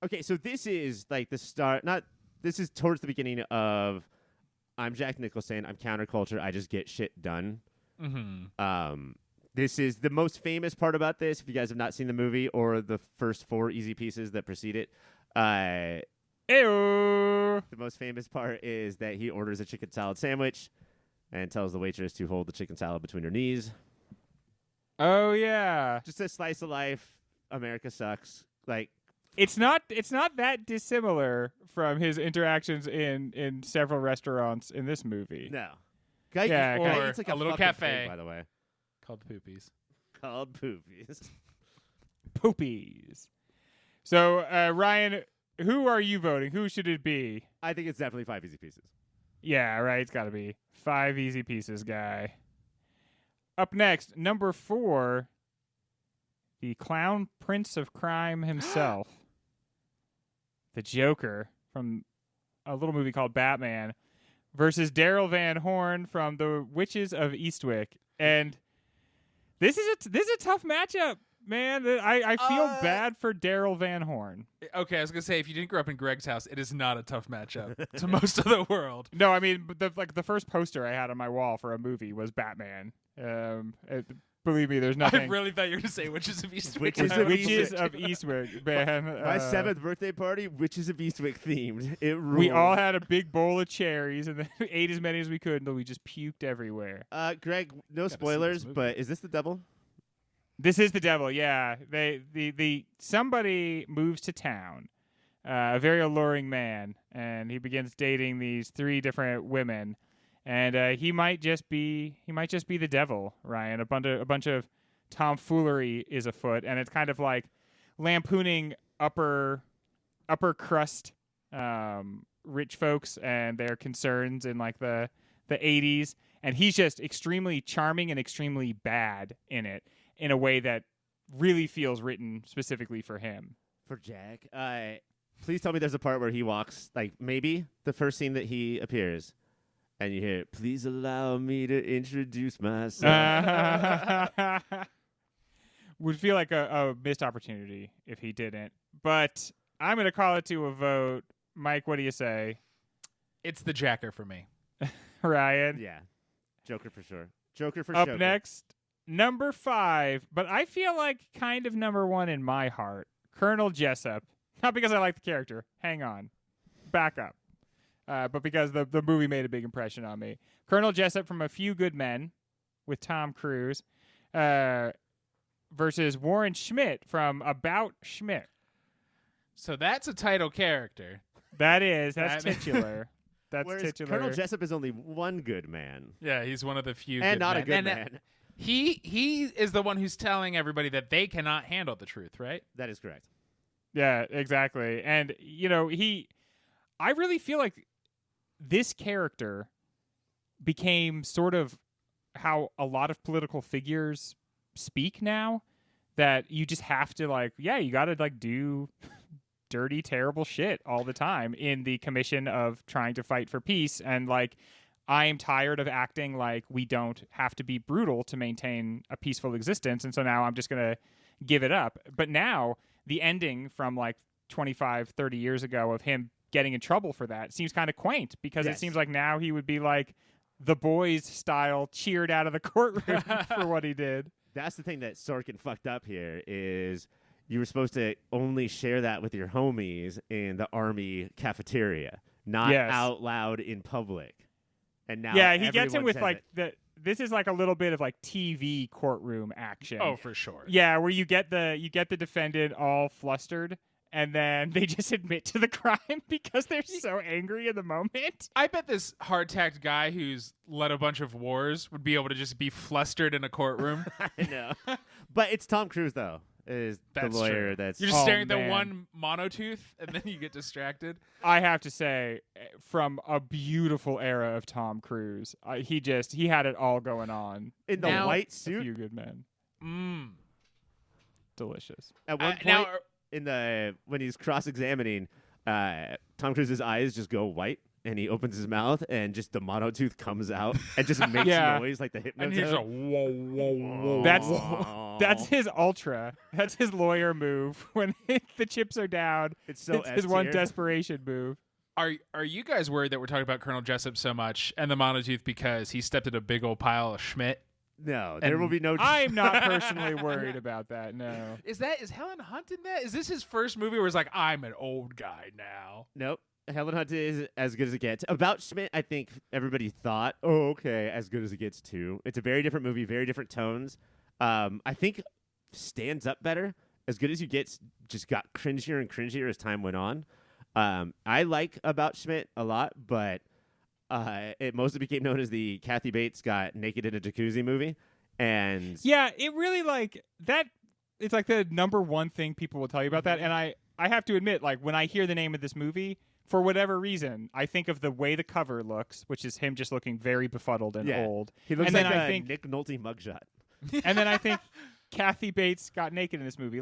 Okay, so this is like the start. This is towards the beginning of I'm Jack Nicholson. I'm counterculture. I just get shit done. Mm-hmm. This is the most famous part about this. If you guys have not seen the movie or the first 4 Easy Pieces that precede it, Ew. the most famous part is that he orders a chicken salad sandwich and tells the waitress to hold the chicken salad between her knees. Oh yeah. Just a slice of life. America sucks. Like It's not that dissimilar from his interactions in several restaurants in this movie. no. Guy, Yeah, guy or eats like a little fucking cafe. pig, by the way. Called Poopies. Called Poopies. Poopies. So Ryan, who are you voting? Who should it be? I think it's definitely 5 Easy Pieces. Yeah, right. It's got to be 5 Easy Pieces guy. Up next, number 4, the clown prince of crime himself, the Joker from a little movie called Batman, versus Daryl Van Horn from The Witches of Eastwick. And this is a tough matchup, man. I feel bad for Daryl Van Horn. Okay, I was gonna say if you didn't grow up in Greg's house, it is not a tough matchup to most of the world. No, I mean, the first poster I had on my wall for a movie was Batman. Believe me, there's nothing. I really thought you were gonna say Witches of Eastwick. Witches The of Witches of Eastwick, man. My 7th birthday party, Witches of Eastwick themed. It ruled. We all had a big bowl of cherries and then ate as many as we could until we just puked everywhere. Greg, no Gotta see spoilers, this movie. but is this the devil? This is the devil, yeah. Somebody moves to town, a very alluring man, and he begins dating these 3 different women, and he might just be the devil, Ryan. A bunch of tomfoolery is afoot, and it's kind of like lampooning upper crust rich folks and their concerns in like the 80s, and he's just extremely charming and extremely bad in it in a way that really feels written specifically for him. For Jack. Please tell me there's a part where he walks, like maybe the first scene that he appears, and you hear, "Please allow me to introduce myself." Would feel like a missed opportunity if he didn't. But I'm going to call it to a vote. Mike, what do you say? It's the Jacker for me. Ryan? Yeah. Joker for sure. Joker for Up sure. next, number 5, but I feel like kind of number 1 in my heart, Colonel Jessup. Not because I like the character. Hang on. Back up. But because the movie made a big impression on me. Colonel Jessup from A Few Good Men with Tom Cruise versus Warren Schmidt from About Schmidt. So that's a title character. That's That- titular. That's Whereas titular. Colonel Jessup is only one good man. Yeah, he's one of the few And good not men. a good And, man. He is the one who's telling everybody that they cannot handle the truth, right? That is correct. Yeah, exactly. And I really feel like this character became sort of how a lot of political figures speak now, that you just have to you got to do dirty, terrible shit all the time in the commission of trying to fight for peace. And I am tired of acting like we don't have to be brutal to maintain a peaceful existence. And so now I'm just going to give it up. But now the ending from 25, 30 years ago of him getting in trouble for that seems kind of quaint, because Yes. it seems like now he would be the boys style cheered out of the courtroom for what he did. That's the thing that Sorkin fucked up here is you were supposed to only share that with your homies in the army cafeteria, not Yes. out loud in public. And now Yeah, he gets him everyone with says it. this is a little bit of TV courtroom action. Oh, for sure. Yeah, where you get the defendant all flustered, and then they just admit to the crime because they're so angry in the moment. I bet this hardtacked guy who's led a bunch of wars would be able to just be flustered in a courtroom. I know. But it's Tom Cruise, though, is That's the lawyer true. that's... You're just staring at the man. one monotooth, and then you get distracted. I have to say, from a beautiful era of Tom Cruise, he had it all going on. in the Now- white A suit. Few Good Men, Mm. delicious. At one point, Now, when he's cross-examining, Tom Cruise's eyes just go white, and he opens his mouth, and just the monotooth comes out and just makes Yeah. noise like the and he's a hypnotoad. whoa, whoa, whoa. That's his ultra. That's his lawyer move when the chips are down. It's so It's his one S-tier. desperation move. Are you guys worried that we're talking about Colonel Jessup so much and the monotooth because he stepped in a big old pile of Schmidt? No, there And will be no... I'm not personally worried about that. No. Is Helen Hunt in that? Is this his first movie where it's I'm an old guy now? Nope. Helen Hunt is as good as it gets. About Schmidt, I think everybody thought, oh, okay, as good as it gets too. It's a very different movie, very different tones. I think stands up better. As Good as You Get just got cringier and cringier as time went on. I like About Schmidt a lot, but it mostly became known as the Kathy Bates got naked in a jacuzzi movie. And Yeah, it really that. It's the number one thing people will tell you about that. And I have to admit, when I hear the name of this movie, for whatever reason, I think of the way the cover looks, which is him just looking very befuddled and Yeah. old. he looks and like then I a think, Nick Nolte mugshot. and then I think Kathy Bates got naked in this movie.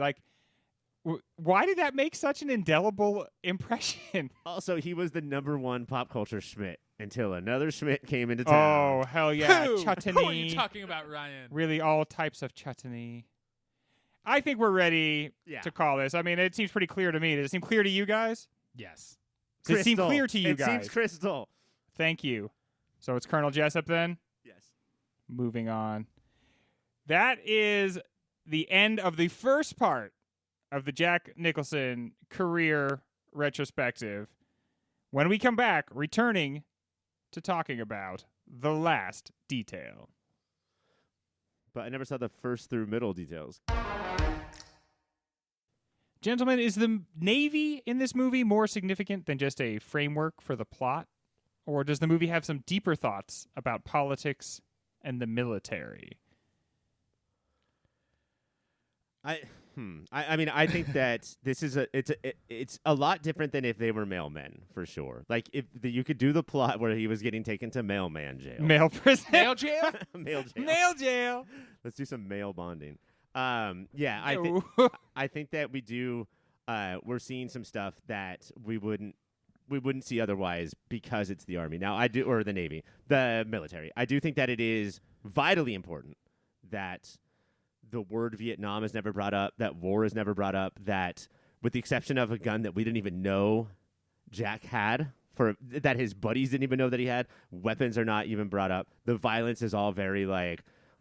Why did that make such an indelible impression? Also, he was the number one pop culture Schmidt until another Schmidt came into town. Oh, hell yeah. Who are you Chutney. talking about, Ryan? Really all types of chutney. I think we're ready Yeah. to call this. I mean, it seems pretty clear to me. Does it seem clear to you guys? Yes. Does it seem Crystal. clear to you it guys? seems crystal. Thank you. So it's Colonel Jessup then? Yes. Moving on. That is the end of the first part of the Jack Nicholson career retrospective. When we come back, returning to talking about the last detail. But I never saw the first through middle details. Gentlemen, is the Navy in this movie more significant than just a framework for the plot? Or does the movie have some deeper thoughts about politics and the military? I mean, I think that this is it's a lot different than if they were mailmen, for sure. If you could do the plot where he was getting taken to mailman jail. Male prison? Nail jail? Mail jail. Male jail. Let's do some mail bonding. Yeah, No. I think that we do. We're seeing some stuff that we wouldn't see otherwise because it's the Army. Now, or the Navy, the military. I do think that it is vitally important that the word Vietnam is never brought up, that war is never brought up, that with the exception of a gun that we didn't even know Jack had, that his buddies didn't even know that he had, weapons are not even brought up. The violence is all very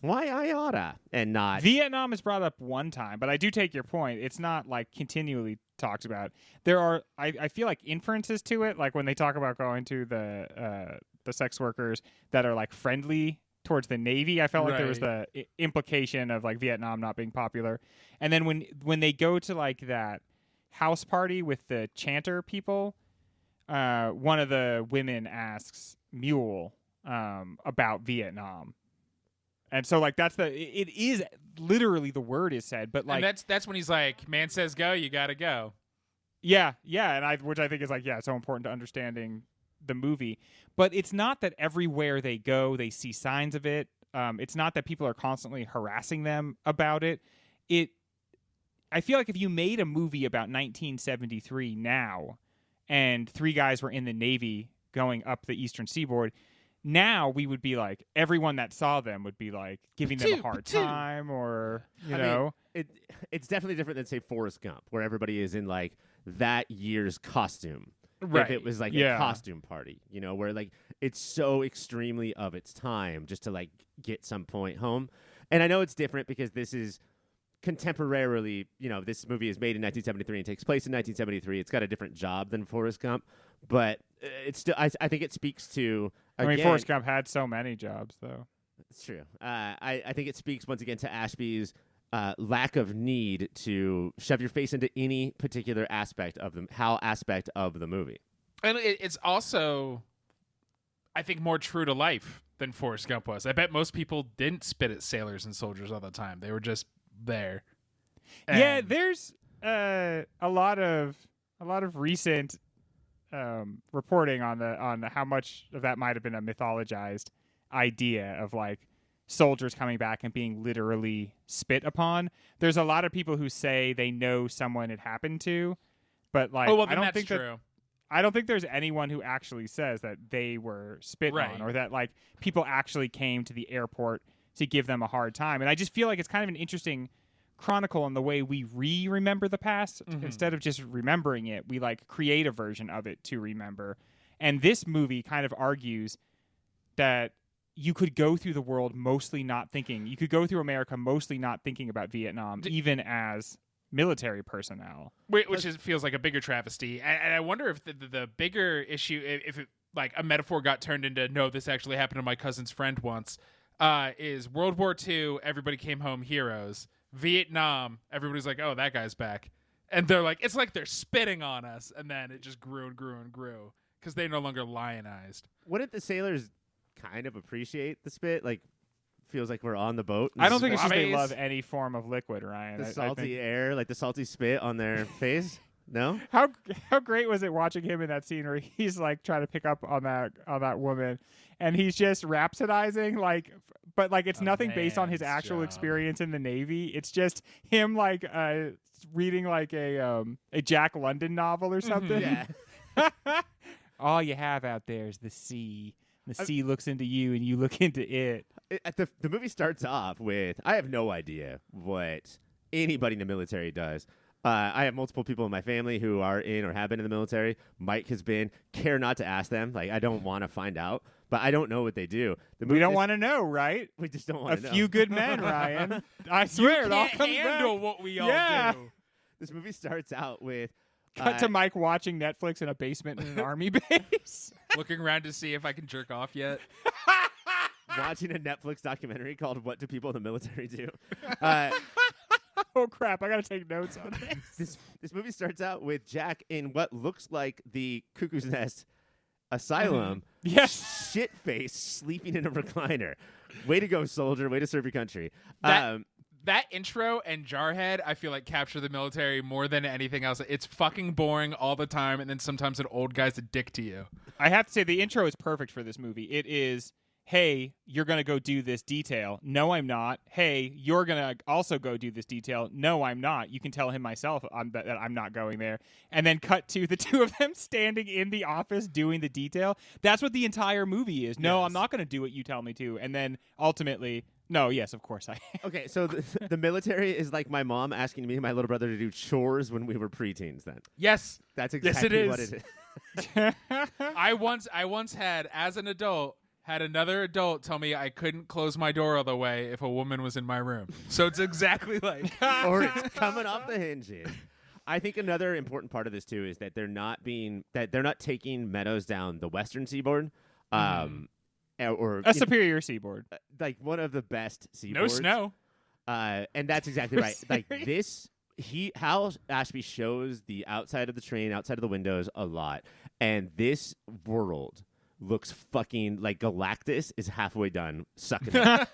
Why I oughta and not Vietnam is brought up one time, but I do take your point. It's not like continually talked about. There are, I feel like inferences to it, like when they talk about going to the sex workers that are like friendly towards the Navy. I felt like there was the implication of like Vietnam not being popular. And then when they go to like that house party with the chanter people, one of the women asks Mule about Vietnam. And so, like, it is literally the word is said, but like, and that's when he's like, "Man says go, you gotta go." Yeah, and which I think is like, so important to understanding the movie. But it's not that everywhere they go, they see signs of it. It's not that people are constantly harassing them about it. I feel like if you made a movie about 1973 now, and 3 guys were in the Navy going up the eastern seaboard. Now we would be like, everyone that saw them would be like giving them a hard time, or you know, it's definitely different than say Forrest Gump, where everybody is in like that year's costume. Right. If it was like a costume party, you know, where like it's so extremely of its time just to like get some point home. And I know it's different because this is contemporarily, you know, this movie is made in 1973 and takes place in 1973. It's got a different job than Forrest Gump, but it's still, I think it speaks to, again, I mean, Forrest Gump had so many jobs, though. It's true. I think it speaks once again to Ashby's lack of need to shove your face into any particular aspect of the movie. And it's also, I think, more true to life than Forrest Gump was. I bet most people didn't spit at sailors and soldiers all the time. They were just there. Yeah, there's a lot of recent reporting on how much of that might have been a mythologized idea of like soldiers coming back and being literally spit upon. There's a lot of people who say they know someone it happened to, but like, I don't think true. I don't think there's anyone who actually says that they were spit on, or that like people actually came to the airport to give them a hard time. And I just feel like it's kind of an interesting chronicle in the way we remember the past. Instead of just remembering it, we like create a version of it to remember. And this movie kind of argues that you could go through the world mostly not thinking. You could go through America mostly not thinking about Vietnam, even as military personnel. Which feels like a bigger travesty. And I wonder if the bigger issue, if it, like a metaphor got turned into, no, this actually happened to my cousin's friend once, is World War II, everybody came home heroes. Vietnam, everybody's like, oh, that guy's back. And they're like, it's like they're spitting on us. And then it just grew and grew and grew because they're no longer lionized. Wouldn't the sailors kind of appreciate the spit? Like, feels like we're on the boat. I don't think it's just they love any form of liquid, Ryan. The salty air, like the salty spit on their face. No? How great was it watching him in that scene where he's like trying to pick up on that woman, and he's just rhapsodizing like, but like it's nothing based on his actual experience in the Navy. It's just him like reading like a Jack London novel or something. Yeah. All you have out there is the sea. The sea looks into you, and you look into it. The movie starts off with, I have no idea what anybody in the military does. I have multiple people in my family who are in or have been in the military. Mike has been. Care not to ask them. Like, I don't want to find out, but I don't know what they do. We don't want to know, right? We just don't want to know. A few good men, Ryan. I swear, it all comes handle back. What we all do. This movie starts out with cut to Mike watching Netflix in a basement in an army base, looking around to see if I can jerk off yet. Watching a Netflix documentary called "What Do People in the Military Do." Oh crap! I gotta take notes on this. This movie starts out with Jack in what looks like the Cuckoo's Nest asylum. Yes, shit face sleeping in a recliner. Way to go, soldier! Way to serve your country. That intro and Jarhead, I feel like capture the military more than anything else. It's fucking boring all the time, and then sometimes an old guy's a dick to you. I have to say the intro is perfect for this movie. It is, hey, you're going to go do this detail. No, I'm not. Hey, you're going to also go do this detail. No, I'm not. You can tell him myself that I'm not going there. And then cut to the two of them standing in the office doing the detail. That's what the entire movie is. No, yes. I'm not going to do what you tell me to. And then ultimately... No, yes, of course I am. Okay, so the military is like my mom asking me and my little brother to do chores when we were preteens then. Yes. That's exactly yes, what it is. I once had, as an adult, Had another adult tell me I couldn't close my door all the way if a woman was in my room. So it's exactly like or it's coming off the hinges. I think another important part of this too is that they're not taking meadows down the western seaboard, or a superior seaboard, like one of the best seaboards. no snow. And that's exactly right. Like this, Hal Ashby shows the outside of the train, outside of the windows a lot, and this world looks fucking like Galactus is halfway done sucking it.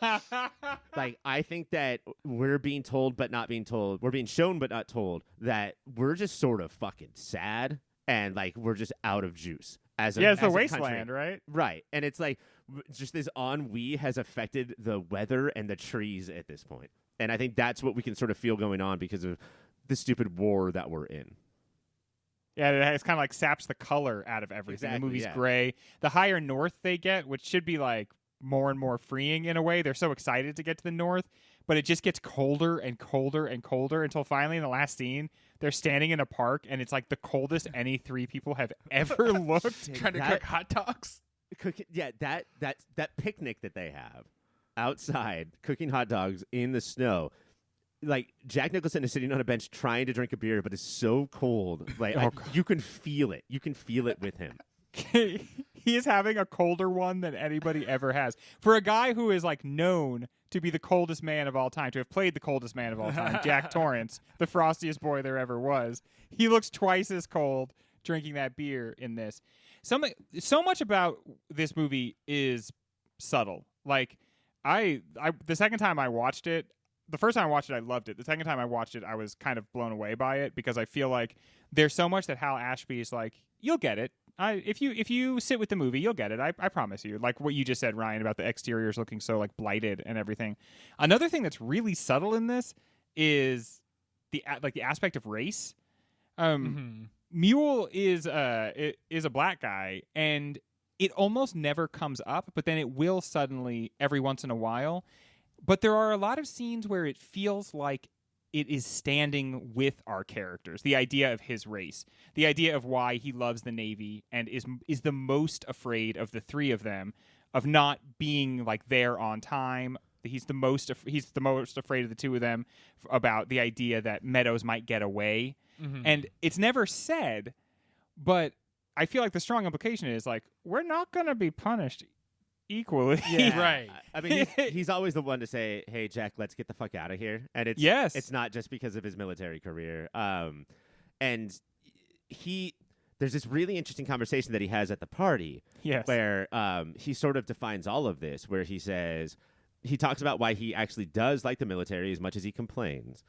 Like, I think that we're being told but not being told. We're being shown but not told that we're just sort of fucking sad and like we're just out of juice. It's the wasteland, right? Right. And it's like just this ennui has affected the weather and the trees at this point. And I think that's what we can sort of feel going on because of the stupid war that we're in. Yeah, it's kind of like saps the color out of everything. Exactly, the movie's yeah. gray. The higher north they get, which should be like more and more freeing in a way, they're so excited to get to the north, but it just gets colder and colder and colder until finally in the last scene, they're standing in a park and it's like the coldest any three people have ever looked. Trying to cook hot dogs. That picnic that they have outside, cooking hot dogs in the snow. Like Jack Nicholson is sitting on a bench trying to drink a beer, but it's so cold. Like you can feel it. You can feel it with him. He is having a colder one than anybody ever has. For a guy who is like known to be the coldest man of all time, to have played the coldest man of all time, Jack Torrance, the frostiest boy there ever was, he looks twice as cold drinking that beer in this. So much about this movie is subtle. Like the second time I watched it. The first time I watched it, I loved it. The second time I watched it, I was kind of blown away by it because I feel like there's so much that Hal Ashby is like, you'll get it. If you sit with the movie, you'll get it. I promise you. Like what you just said, Ryan, about the exteriors looking so like blighted and everything. Another thing that's really subtle in this is the aspect of race. Mule is a black guy, and it almost never comes up, but then it will suddenly every once in a while. But there are a lot of scenes where it feels like it is standing with our characters. The idea of his race, the idea of why he loves the Navy and is the most afraid of the three of them of not being like there on time. He's the most afraid of the two of them about the idea that Meadows might get away. Mm-hmm. And it's never said, but I feel like the strong implication is like, we're not going to be punished equally. Yeah. Right. I mean, he's always the one to say, hey, Jack, let's get the fuck out of here. And it's not just because of his military career. And there's this really interesting conversation that he has at the party where he sort of defines all of this, where he talks about why he actually does like the military as much as he complains.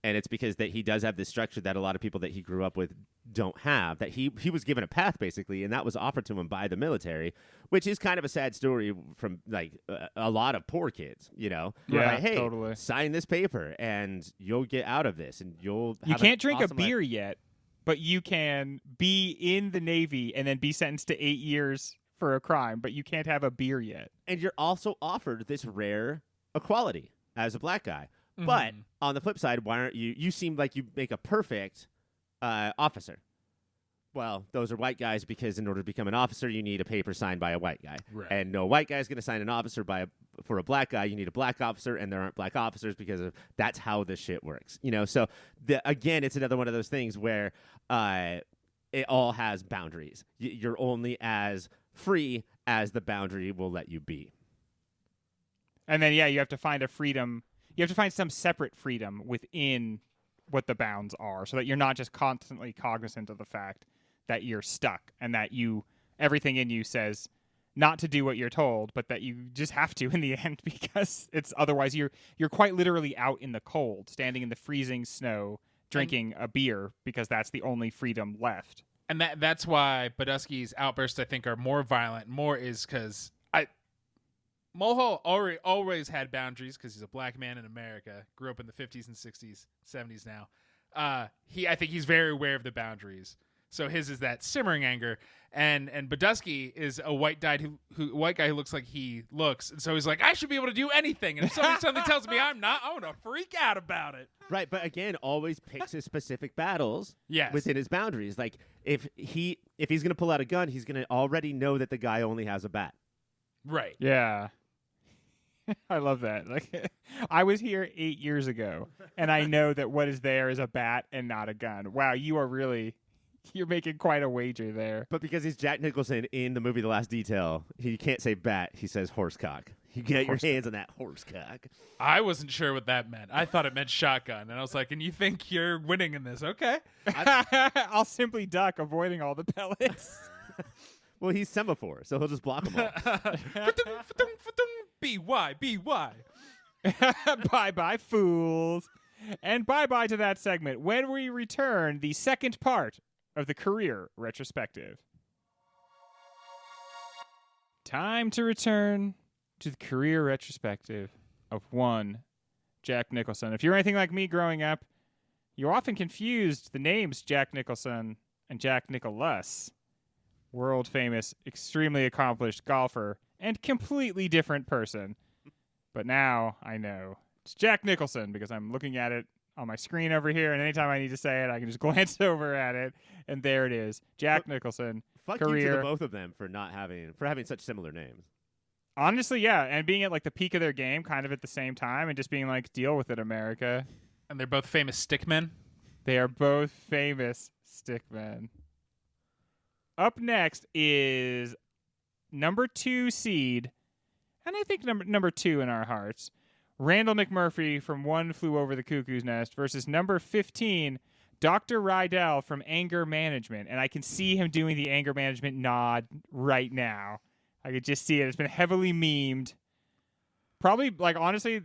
And it's because that he does have this structure that a lot of people that he grew up with don't have, that he was given a path, basically, and that was offered to him by the military, which is kind of a sad story from, like, a lot of poor kids, you know? Yeah, like, hey, totally. Sign this paper, and you'll get out of this, and you'll have You can't drink awesome a beer yet, but you can be in the Navy and then be sentenced to 8 years for a crime, but you can't have a beer yet. And you're also offered this rare equality as a black guy. Mm-hmm. But on the flip side, why aren't you seem like you make a perfect officer. Well, those are white guys because in order to become an officer, you need a paper signed by a white guy. Right. And no white guy is going to sign an officer for a black guy. You need a black officer, and there aren't black officers because that's how this shit works. You know, so again, it's another one of those things where it all has boundaries. You're only as free as the boundary will let you be. And then, yeah, you have to find a freedom. You have to find some separate freedom within what the bounds are so that you're not just constantly cognizant of the fact that you're stuck and that everything in you says not to do what you're told, but that you just have to in the end because it's otherwise you're quite literally out in the cold, standing in the freezing snow, drinking a beer because that's the only freedom left. And that's why Badusky's outbursts, I think, are more violent. More is because Mulhall always had boundaries because he's a black man in America, grew up in the 50s and 60s, 70s now. I think he's very aware of the boundaries. So his is that simmering anger, and Badusky is a white guy who looks like he looks, and so he's like, I should be able to do anything, and if somebody suddenly tells me I'm not, I'm gonna freak out about it. Right, but again, always picks his specific battles within his boundaries. Like if he's gonna pull out a gun, he's gonna already know that the guy only has a bat. Right. Yeah. I love that. Like, I was here 8 years ago, and I know that what is there is a bat and not a gun. Wow, you're making quite a wager there. But because he's Jack Nicholson in the movie The Last Detail, he can't say bat. He says horsecock. You get your hands on that horsecock. I wasn't sure what that meant. I thought it meant shotgun. And I was like, and you think you're winning in this? Okay. I'll simply duck, avoiding all the pellets. Well, he's semaphore, so he'll just block them all. B-Y, B-Y. Bye-bye, fools. And bye-bye to that segment. When we return, the second part of the career retrospective. Time to return to the career retrospective of one Jack Nicholson. If you're anything like me growing up, you often confused the names Jack Nicholson and Jack Nicklaus. World famous, extremely accomplished golfer, and completely different person. But now I know it's Jack Nicholson because I'm looking at it on my screen over here, and anytime I need to say it, I can just glance over at it, and there it is. Jack Nicholson. Fuck career. you to the both of them for having such similar names. Honestly, yeah, and being at like the peak of their game, kind of at the same time, and just being like, deal with it, America. And they're both famous stickmen. They are both famous stickmen. Up next is number 2 seed, and I think number 2 in our hearts, Randall McMurphy from One Flew Over the Cuckoo's Nest versus number 15, Dr. Rydell from Anger Management. And I can see him doing the anger management nod right now. I could just see it. It's been heavily memed. Probably, like, honestly,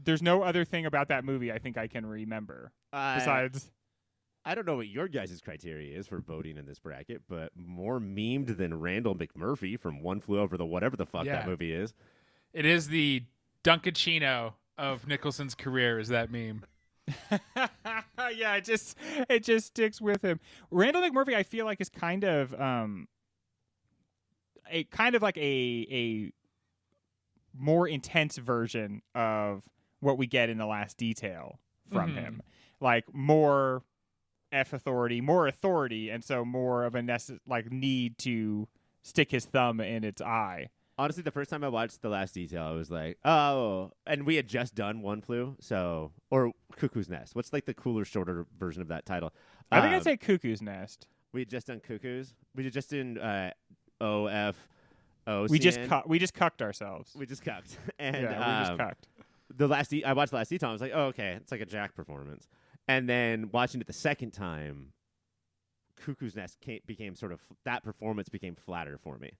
there's no other thing about that movie I think I can remember besides... I don't know what your guys' criteria is for voting in this bracket, but more memed than Randall McMurphy from One Flew Over the whatever the fuck that movie is. It is the Dunkachino of Nicholson's career, is that meme. Yeah, it just sticks with him. Randall McMurphy, I feel like, is kind of a more intense version of what we get in The Last Detail from him. Like more more authority, and so more of a need to stick his thumb in its eye. Honestly, the first time I watched The Last Detail, I was like, oh, and we had just done One Flew, or Cuckoo's Nest. What's like the cooler, shorter version of that title? I think I'd say Cuckoo's Nest. We had just done Cuckoos. We had just done O-F-O-C-N. We just cucked ourselves. We just cucked. And we just cucked. I watched The Last Detail. I was like, oh, okay, it's like a Jack performance. And then watching it the second time, Cuckoo's Nest became sort of, that performance became flatter for me.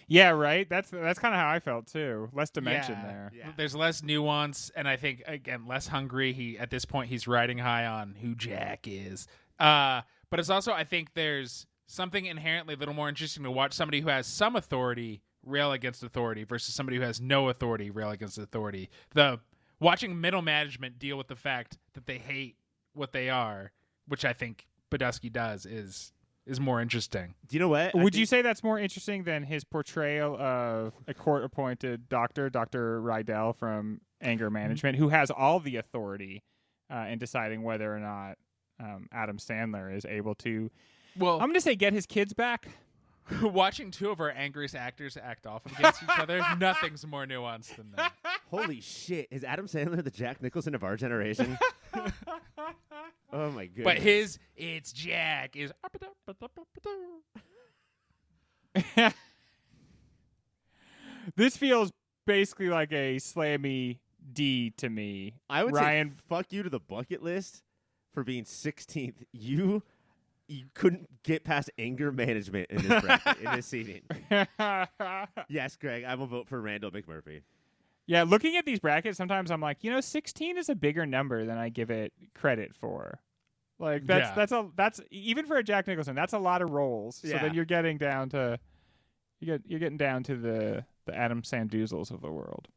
Yeah, right? That's kind of how I felt, too. Less dimension there. Yeah. There's less nuance, and I think, again, less hungry. At this point, he's riding high on who Jack is. But it's also, I think there's something inherently a little more interesting to watch somebody who has some authority rail against authority versus somebody who has no authority rail against authority. Watching middle management deal with the fact that they hate what they are, which I think Badusky does, is more interesting. Do you know what? Would you say that's more interesting than his portrayal of a court-appointed Dr. Rydell from Anger Management, who has all the authority in deciding whether or not Adam Sandler is able to, I'm going to say, get his kids back? Watching two of our angriest actors act off against each other, nothing's more nuanced than that. Holy shit. Is Adam Sandler the Jack Nicholson of our generation? Oh, my goodness. But his "It's Jack" is... This feels basically like a slammy D to me. I would Ryan, say fuck you to the bucket list for being 16th. You couldn't get past anger management in this bracket, in this seating. Yes, Greg, I will vote for Randall McMurphy. Yeah, looking at these brackets, sometimes I'm like, 16 is a bigger number than I give it credit for. Like that's even for a Jack Nicholson, that's a lot of rolls. Yeah. So then you're getting down to you're getting down to the Adam Sandoozles of the world.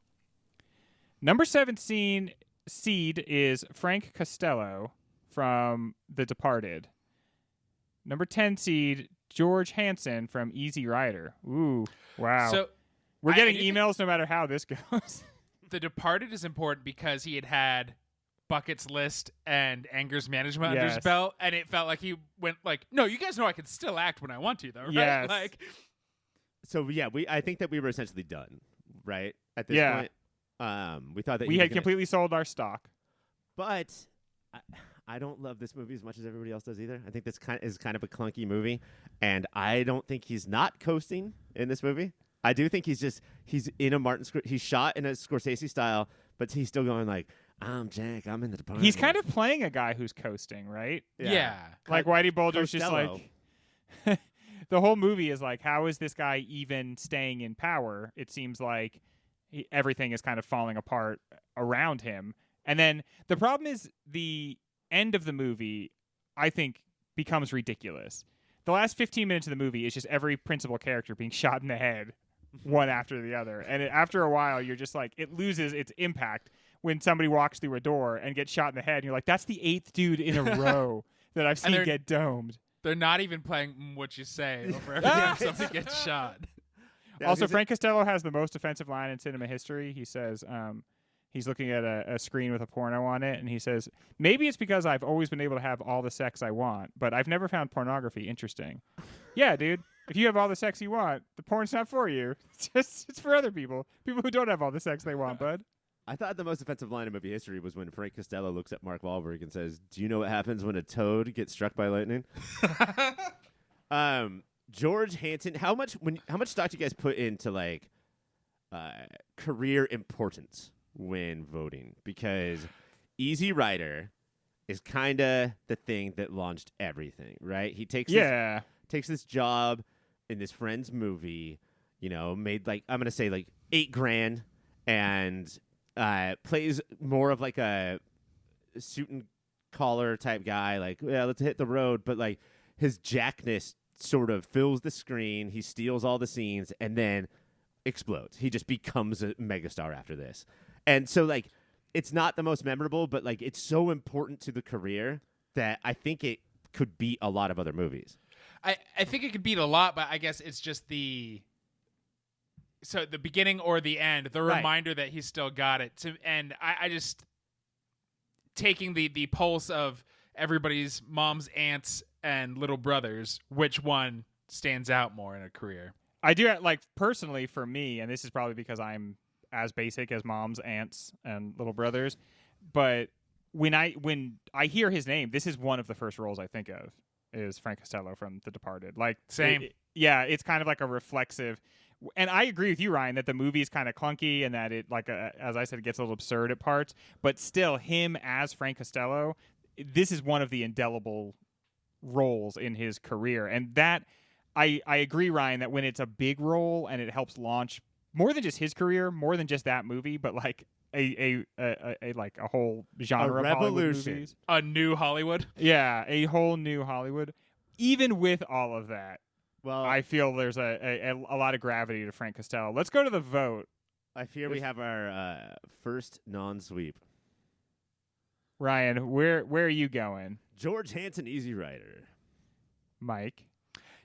Number 17 seed is Frank Costello from The Departed. Number 10 seed, George Hansen from Easy Rider. Ooh, wow. So we're getting emails no matter how this goes. The Departed is important because he had Bucket's List and Anger's Management under his belt, and it felt like he went like, no, you guys know I can still act when I want to, though, right? Yes. Like, so, yeah, I think that we were essentially done right? At this Yeah. point, we thought that We he was had gonna- completely sold our stock. But I don't love this movie as much as everybody else does either. I think this is kind of a clunky movie, and I don't think he's not coasting in this movie. I do think he's in a he's shot in a Scorsese style, but he's still going like, I'm Jack, I'm in the department. He's kind of playing a guy who's coasting, right? Yeah. Like Whitey Bulger's just Costello. like the whole movie is like, how is this guy even staying in power? It seems like everything is kind of falling apart around him. And then the problem is the end of the movie, I think, becomes ridiculous. The last 15 minutes of the movie is just every principal character being shot in the head, one after the other. And after a while, you're just like, it loses its impact when somebody walks through a door and gets shot in the head. And you're like, that's the 8th dude in a row that I've seen get domed. They're not even playing what you say over every time somebody gets shot. Yeah, Also, Frank Costello has the most offensive line in cinema history. He says, he's looking at a screen with a porno on it, and he says, maybe it's because I've always been able to have all the sex I want, but I've never found pornography interesting. Yeah, dude. If you have all the sex you want, the porn's not for you. It's for other people. People who don't have all the sex they want, bud. I thought the most offensive line in movie history was when Frank Costello looks at Mark Wahlberg and says, "Do you know what happens when a toad gets struck by lightning?" George Hanson, how much stock do you guys put into like career importance when voting? Because Easy Rider is kind of the thing that launched everything, right? He takes this job in this friend's movie, made like, I'm gonna say like $8,000, and plays more of like a suit and collar type guy, like, yeah, let's hit the road, but like his jackness sort of fills the screen. He steals all the scenes and then explodes. He just becomes a megastar after this. And so like it's not the most memorable, but like it's so important to the career that I think it could beat a lot of other movies. I think it could beat a lot, but I guess it's just the beginning or the end, the reminder that he's still got it. And I just taking the pulse of everybody's moms, aunts, and little brothers, which one stands out more in a career? I do, like, personally for me, and this is probably because I'm as basic as moms, aunts, and little brothers, but when I hear his name, this is one of the first roles I think of, is Frank Costello from The Departed. Like, same. It's kind of like a reflexive. And I agree with you, Ryan, that the movie is kind of clunky and that it, like, as I said, it gets a little absurd at parts. But still, him as Frank Costello, this is one of the indelible roles in his career. And that, I agree, Ryan, that when it's a big role and it helps launch more than just his career, more than just that movie, but like a whole genre of Hollywood movies. A new Hollywood? Yeah, a whole new Hollywood. Even with all of that, Well, I feel there's a lot of gravity to Frank Costello. Let's go to the vote. I fear we have our first non-sweep. Ryan, where are you going? George Hanson, Easy Rider. Mike?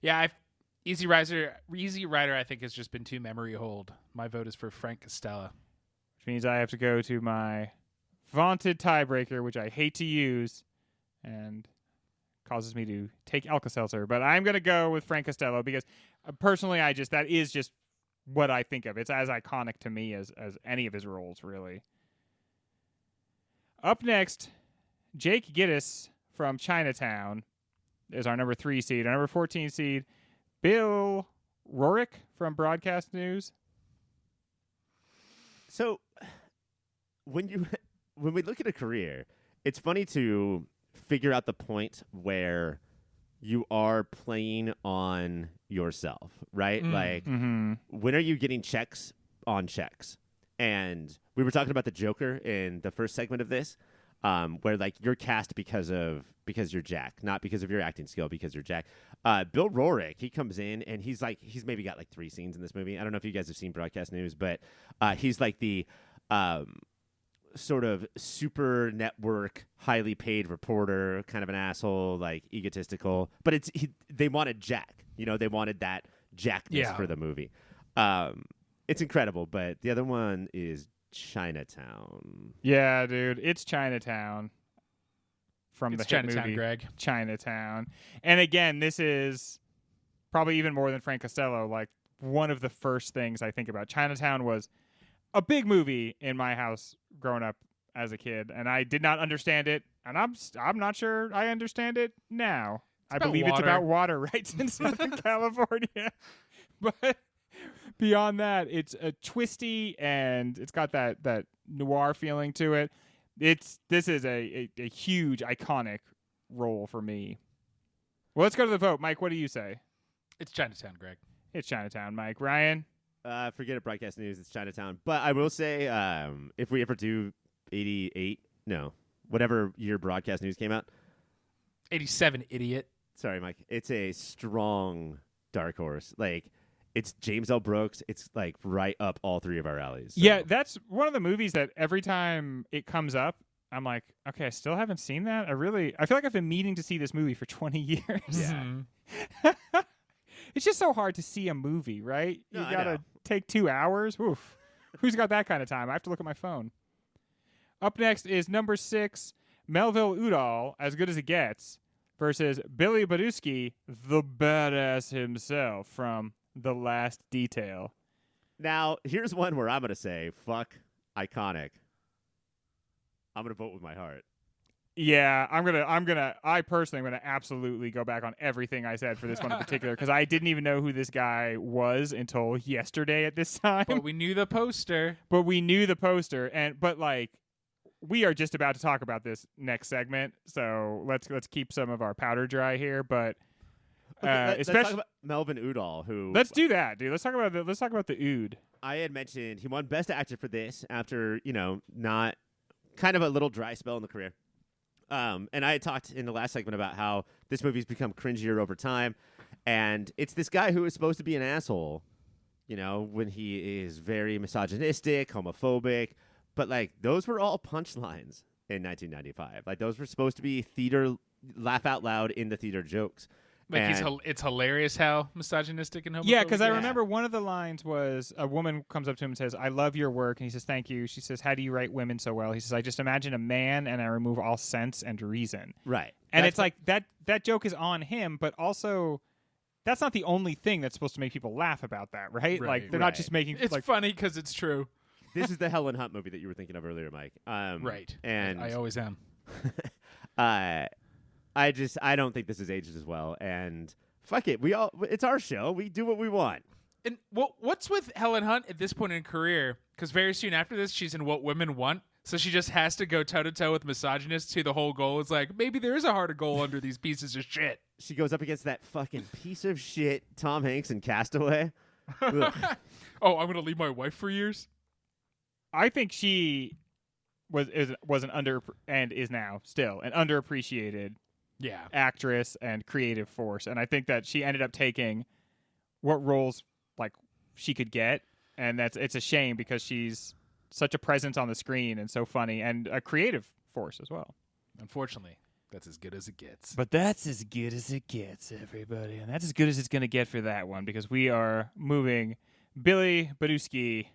Yeah, Easy Rider, I think, has just been too memory hold. My vote is for Frank Costello. Which means I have to go to my vaunted tiebreaker, which I hate to use, and causes me to take Alka-Seltzer. But I'm going to go with Frank Costello because personally, that is just what I think of. It's as iconic to me as any of his roles, really. Up next, Jake Gittes from Chinatown is our number 3 seed. Our number 14 seed, Bill Rorick from Broadcast News. So when we look at a career, it's funny to figure out the point where you are playing on yourself, right? Like, when are you getting checks on checks? And we were talking about the Joker in the first segment of this, where like you're cast because you're Jack, not because of your acting skill, because you're Jack. Bill Rorick, he comes in and he's maybe got like 3 scenes in this movie. I don't know if you guys have seen Broadcast News, but he's like the sort of super network, highly paid reporter, kind of an asshole, like egotistical. But they wanted Jack, they wanted that Jackness for the movie. It's incredible, but the other one is Chinatown. Yeah, dude, it's Chinatown from the hit Chinatown, movie Greg. Chinatown. And again, this is probably even more than Frank Costello. Like, one of the first things I think about. Chinatown was a big movie in my house growing up as a kid, and I did not understand it, and I'm not sure I understand it now. I about believe it's water. about water rights in Southern California. But beyond that, it's a twisty and it's got that noir feeling to it. This is a huge iconic role for me. Well, let's go to the vote. Mike, what do you say? It's Chinatown, Greg. It's Chinatown, Mike. Ryan? Forget it, broadcast news. It's Chinatown. But I will say, if we ever do 88, no, whatever year broadcast news came out. 87, idiot. Sorry, Mike. It's a strong dark horse. Like, it's James L. Brooks. It's like right up all three of our alleys. So. Yeah, that's one of the movies that every time it comes up, I'm like, okay, I still haven't seen that. I feel like I've been meaning to see this movie for 20 years. Yeah. It's just so hard to see a movie, right? No, You I gotta know. take 2 hours. Oof. Who's got that kind of time? I have to look at my phone. Up next is number 6, Melville Udall, As Good as It Gets, versus Billy Badusky, the badass himself from The Last Detail. Now, here's one where I'm going to say, fuck iconic. I'm going to vote with my heart. Yeah, I personally am gonna absolutely go back on everything I said for this one in particular because I didn't even know who this guy was until yesterday at this time. But we knew the poster. But we knew the poster, but like we are just about to talk about this next segment, so let's keep some of our powder dry here. But Let's especially talk about Melvin Udall, who let's do that, dude. Let's talk about the Ood. I had mentioned he won Best Actor for this after, not kind of a little dry spell in the career. And I had talked in the last segment about how this movie's become cringier over time. And it's this guy who is supposed to be an asshole, when he is very misogynistic, homophobic. But, like, those were all punchlines in 1995. Like, those were supposed to be theater, laugh out loud in the theater jokes. Like it's hilarious how misogynistic and homophobic. Yeah, because I Yeah. remember one of the lines was a woman comes up to him and says, "I love your work," and he says, "Thank you." She says, "How do you write women so well?" He says, "I just imagine a man and I remove all sense and reason." Right. And That's it's like that joke is on him, but also that's not the only thing that's supposed to make people laugh about that, right? Right, Like they're not right. just making It's like funny because it's true. This is the Helen Hunt movie that you were thinking of earlier, Mike. Right. And I always am. I don't think this is aged as well. And fuck it, it's our show. We do what we want. And what's with Helen Hunt at this point in her career? Because very soon after this, she's in What Women Want. So she just has to go toe-to-toe with misogynists who the whole goal is like, maybe there is a harder goal under these pieces of shit. She goes up against that fucking piece of shit Tom Hanks in Castaway. Ugh. Oh, I'm going to leave my wife for years? I think she was an under and is now still an underappreciated Yeah. actress and creative force, and I think that she ended up taking what roles like she could get, and it's a shame because she's such a presence on the screen and so funny and a creative force as well. Unfortunately, that's as good as it gets. But that's as good as it gets, everybody, and that's as good as it's going to get for that one because we are moving Billy Badusky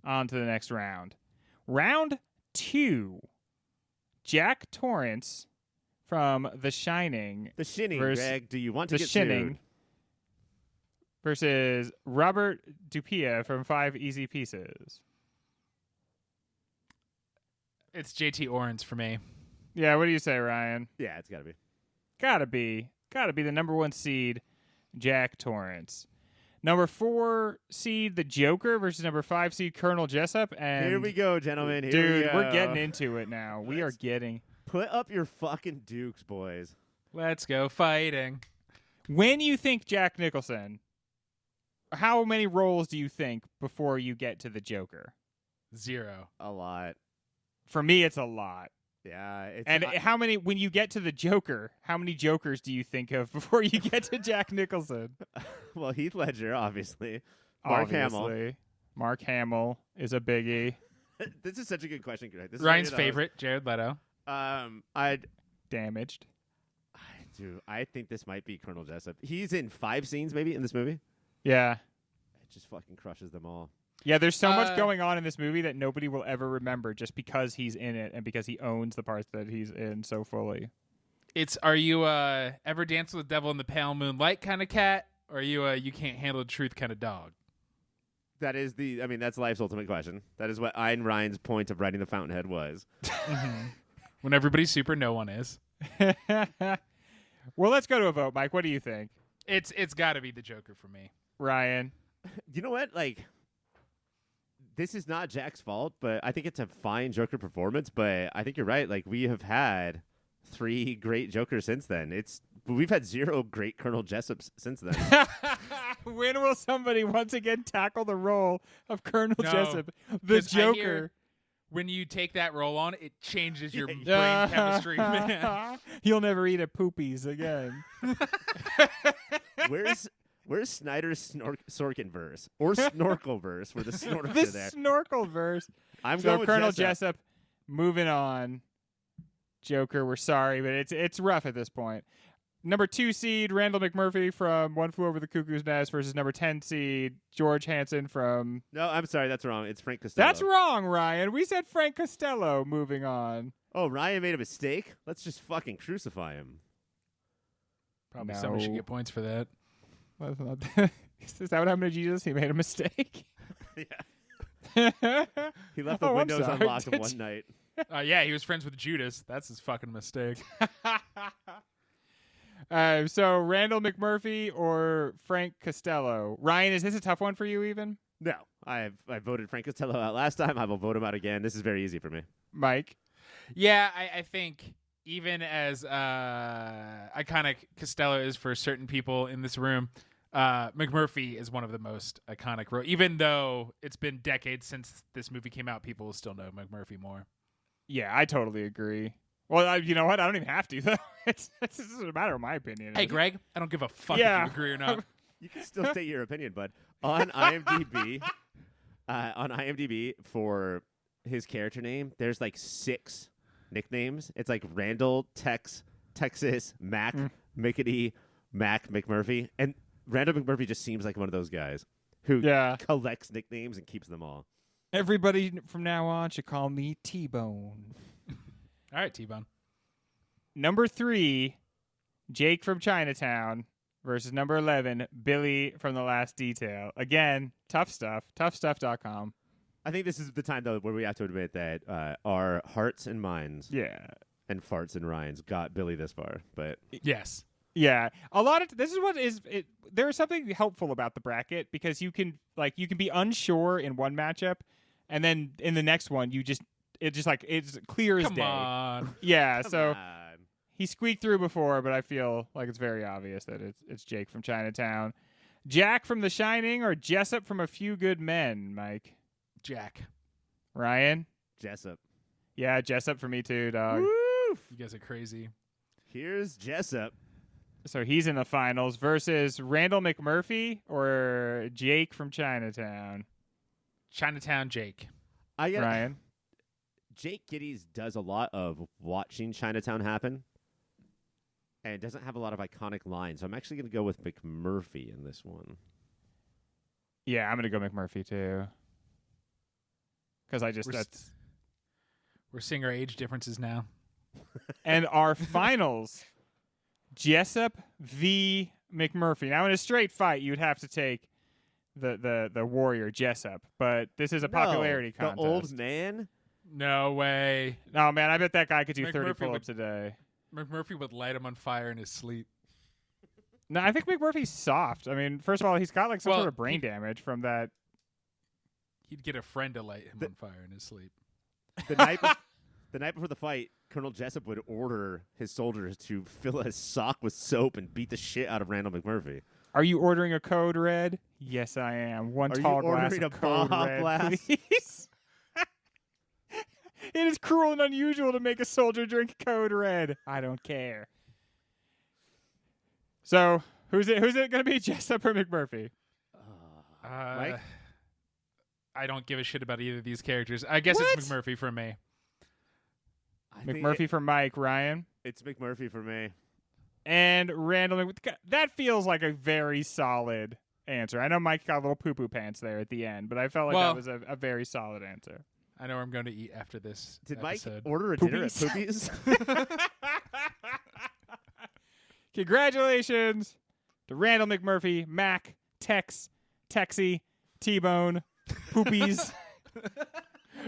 on to the next round. Round 2, Jack Torrance from The Shining. The Shining, Versus Greg. Do you want to The get Shining sued? versus Robert Dupia from 5 Easy Pieces. It's JT Orange for me. Yeah, what do you say, Ryan? Yeah, it's got to be. Gotta be the number 1 seed, Jack Torrance. Number 4 seed, the Joker versus number 5 seed, Colonel Jessup. And Here we go, gentlemen. Here dude, we go. we're getting into it now. We are getting. Put up your fucking dukes, boys. Let's go fighting. When you think Jack Nicholson, how many roles do you think before you get to the Joker? 0. A lot. For me, it's a lot. Yeah. And how many, when you get to the Joker, how many Jokers do you think of before you get to Jack Nicholson? Well, Heath Ledger, obviously. Mark Hamill. Obviously. Mark Hamill is a biggie. This is such a good question, Greg. This is Ryan's one of those- favorite, Jared Leto. Damaged. I think this might be Colonel Jessup. He's in 5 scenes, maybe, in this movie. Yeah. It just fucking crushes them all. Yeah, there's so much going on in this movie that nobody will ever remember just because he's in it and because he owns the parts that he's in so fully. Are you ever dance with the devil in the pale moonlight kind of cat? Or are you you can't handle the truth kind of dog? That is that's life's ultimate question. That is what Ayn Rand's point of writing The Fountainhead was. When everybody's super, no one is. Well, let's go to a vote, Mike. What do you think? It's got to be the Joker for me. Ryan? You know what? Like, this is not Jack's fault, but I think it's a fine Joker performance. But I think you're right. Like, we have had 3 great Jokers since then. We've had 0 great Colonel Jessups since then. When will somebody once again tackle the role of Colonel No, Jessup, the 'cause I hear Joker? when you take that role on, it changes your brain Yeah. chemistry, man. He'll never eat at Poopies again. Where's Snyder's Sorkin verse or Snorkel verse where the snorks The are there? snorkel verse. I'm So going with Colonel Jessup. Jessup, moving on. Joker, we're sorry, but it's rough at this point. Number 2 seed, Randall McMurphy from One Flew Over the Cuckoo's Nest versus number 10 seed, George Hansen from... No, I'm sorry, that's wrong. It's Frank Costello. That's wrong, Ryan. We said Frank Costello. Moving on. Oh, Ryan made a mistake? Let's just fucking crucify him. Probably No. somebody should get points for that. That's not- Is that what happened to Jesus? He made a mistake? Yeah. He left the Oh, I'm windows sorry. unlocked Did one night. Yeah, he was friends with Judas. That's his fucking mistake. So Randall McMurphy or Frank Costello? Ryan, is this a tough one for you even? No, I voted Frank Costello out last time. I will vote him out again. This is very easy for me. Mike? Yeah, I think even as iconic Costello is for certain people in this room, McMurphy is one of the most iconic roles. Even though it's been decades since this movie came out, people still know McMurphy more. Yeah, I totally agree. Well, you know what? I don't even have to, though. It's just a matter of my opinion. Hey, Greg, I don't give a fuck Yeah. if you agree or not. You can still state your opinion, bud. On IMDb, for his character name, there's like 6 nicknames. It's like Randall, Texas, Mac, Mickety, Mac, McMurphy. And Randall McMurphy just seems like one of those guys who collects nicknames and keeps them all. Everybody from now on should call me T-Bone. All right, T-Bone. Number 3, Jake from Chinatown versus number 11, Billy from The Last Detail. Again, tough stuff. Toughstuff.com. I think this is the time, though, where we have to admit that our hearts and minds and farts and rinds got Billy this far. But Yes. Yeah, a lot of this is what is it. There is something helpful about the bracket because you can be unsure in one matchup, and then in the next one it's clear as Come day. on. Yeah, come so on. he squeaked through before, but I feel like it's very obvious that it's Jake from Chinatown, Jack from The Shining, or Jessup from A Few Good Men. Mike, Jack. Ryan, Jessup. yeah, Jessup for me too, dog. Woo! You guys are crazy. Here's Jessup. So he's in the finals versus Randall McMurphy or Jake from Chinatown. Chinatown Jake. Ryan. Jake Gittes does a lot of watching Chinatown happen and doesn't have a lot of iconic lines. So I'm actually going to go with McMurphy in this one. Yeah, I'm going to go McMurphy too. Because We're seeing our age differences now. And our finals, Jessup v. McMurphy. Now, in a straight fight, you'd have to take the warrior Jessup, but this is a popularity contest. The old man? No way. No, man, I bet that guy could do 30 McMurphy pull-ups a day. McMurphy would light him on fire in his sleep. No, I think McMurphy's soft. I mean, first of all, he's got like some Well, sort of brain damage from that. He'd get a friend to light him on fire in his sleep. The night before the fight, Colonel Jessup would order his soldiers to fill a sock with soap and beat the shit out of Randall McMurphy. Are you ordering a Code Red? Yes, I am. One Are tall you glass ordering of a Code Baja Red, Blast? please. It is cruel and unusual to make a soldier drink Code Red. I don't care. So, who's it going to be, Jessup or McMurphy? Mike? I don't give a shit about either of these characters. I guess it's McMurphy for me. I think McMurphy for Mike. Ryan? It's McMurphy for me. And Randall. That feels like a very solid answer. I know Mike got a little poo-poo pants there at the end, but I felt like that was a very solid answer. I know where I'm going to eat after this Did episode. Mike order a dinner at Poopies? Congratulations to Randall McMurphy, Mac, Texie, T-Bone, Poopies.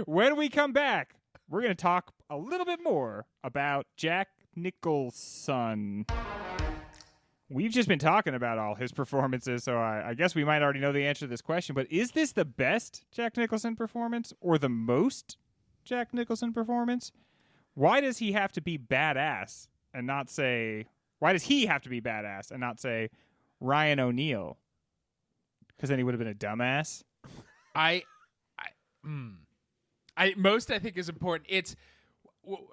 When we come back, we're going to talk a little bit more about Jack Nicholson. We've just been talking about all his performances, so I guess we might already know the answer to this question, but is this the best Jack Nicholson performance or the most Jack Nicholson performance? Why does he have to be badass and not say... Why does he have to be badass and not say Ryan O'Neal? Because then he would have been a dumbass. Most I think is important. It's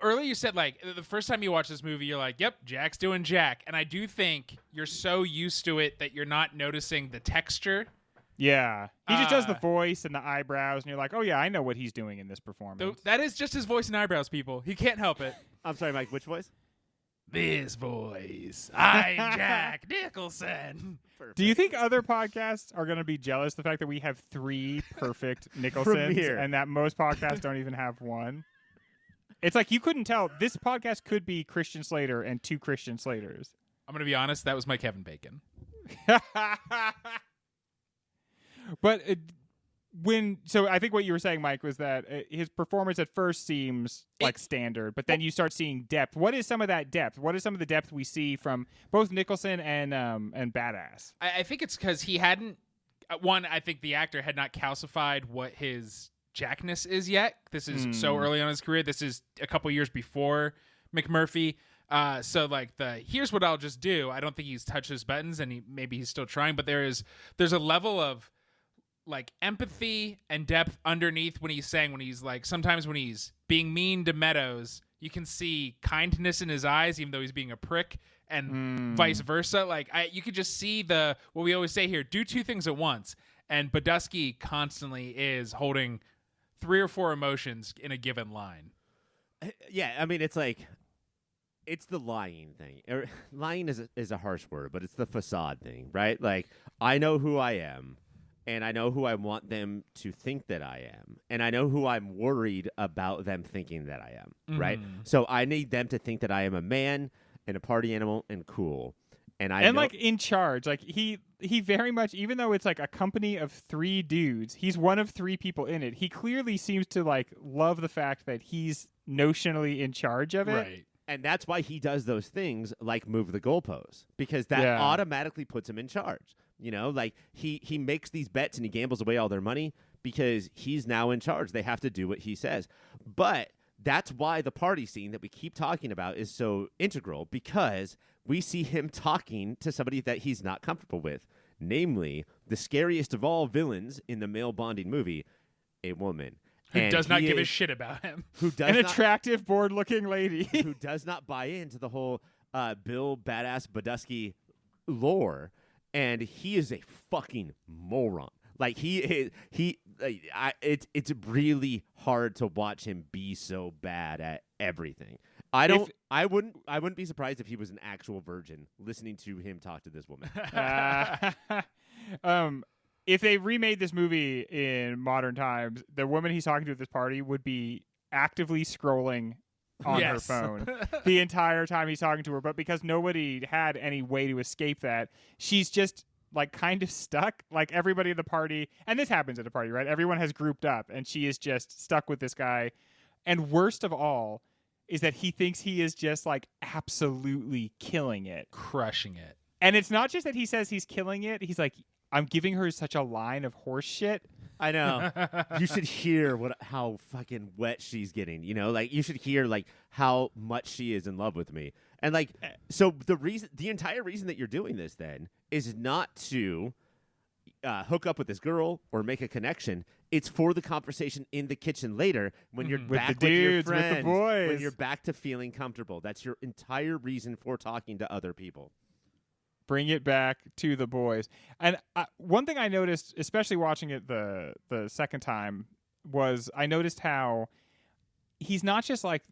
earlier you said like the first time you watch this movie, you're like, "Yep, Jack's doing Jack," and I do think you're so used to it that you're not noticing the texture. Yeah, he just does the voice and the eyebrows, and you're like, "Oh yeah, I know what he's doing in this performance." That is just his voice and eyebrows, people. He can't help it. I'm sorry, Mike. Which voice? This voice. I'm Jack Nicholson. Perfect. Do you think other podcasts are going to be jealous the fact that we have 3 perfect Nicholsons Premier. and that most podcasts don't even have one? It's like you couldn't tell. This podcast could be Christian Slater and 2 Christian Slaters. I'm going to be honest, that was my Kevin Bacon. But so I think what you were saying, Mike, was that his performance at first seems like standard, but then you start seeing depth. What is some of that depth? What is some of the depth we see from both Nicholson and Badass? I think it's because he hadn't. One, I think the actor had not calcified what his Jackness is yet. This is so early on in his career. This is a couple years before McMurphy. So like here's what I'll just do. I don't think he's touched his buttons, and maybe he's still trying, but there's a level of like empathy and depth underneath when he's like, sometimes when he's being mean to Meadows, you can see kindness in his eyes, even though he's being a prick, and vice versa. Like you could just see what we always say here: do 2 things at once. And Badusky constantly is holding 3 or 4 emotions in a given line. Yeah, I mean, it's like, it's the lying thing. Lying is a harsh word, but it's the facade thing, right? Like, I know who I am, and I know who I want them to think that I am, and I know who I'm worried about them thinking that I am, right? So I need them to think that I am a man and a party animal and cool. And like in charge, like he very much, even though it's like a company of 3 dudes, he's one of 3 people in it. He clearly seems to like love the fact that he's notionally in charge of it. Right. And that's why he does those things like move the goalposts, because that automatically puts him in charge. You know, like he makes these bets and he gambles away all their money because he's now in charge. They have to do what he says. But that's why the party scene that we keep talking about is so integral, because we see him talking to somebody that he's not comfortable with, namely the scariest of all villains in the male bonding movie, a woman. Who does not give a shit about him. Who does An attractive, bored-looking lady. who does not buy into the whole Bill Badass Badusky lore, and he is a fucking moron. Like it's really hard to watch him be so bad at everything. I wouldn't be surprised if he was an actual virgin listening to him talk to this woman. If they remade this movie in modern times, the woman he's talking to at this party would be actively scrolling on her phone the entire time he's talking to her. But because nobody had any way to escape that, she's just like kind of stuck. Like everybody at the party, and this happens at a party, right? Everyone has grouped up, and she is just stuck with this guy. And worst of all is that he thinks he is just like absolutely killing it, crushing it. And it's not just that he says he's killing it. He's like, I'm giving her such a line of horse shit. I know. You should hear how fucking wet she's getting. You know, like you should hear like how much she is in love with me. And like, so the entire reason that you're doing this then is not to hook up with this girl or make a connection. It's for the conversation in the kitchen later when you're back with the dudes, with your friends, with the boys. when you're back to feeling comfortable. That's your entire reason for talking to other people. Bring it back to the boys. And one thing I noticed, especially watching it the second time, was I noticed how he's not just like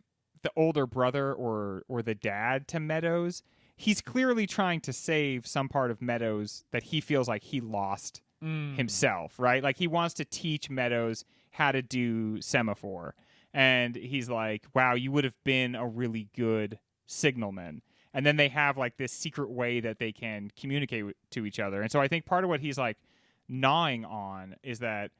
the older brother or the dad to Meadows. He's clearly trying to save some part of Meadows that he feels like he lost himself, right? Like he wants to teach Meadows how to do semaphore. And he's like, wow, you would have been a really good signalman. And then they have like this secret way that they can communicate to each other. And so I think part of what he's like gnawing on is that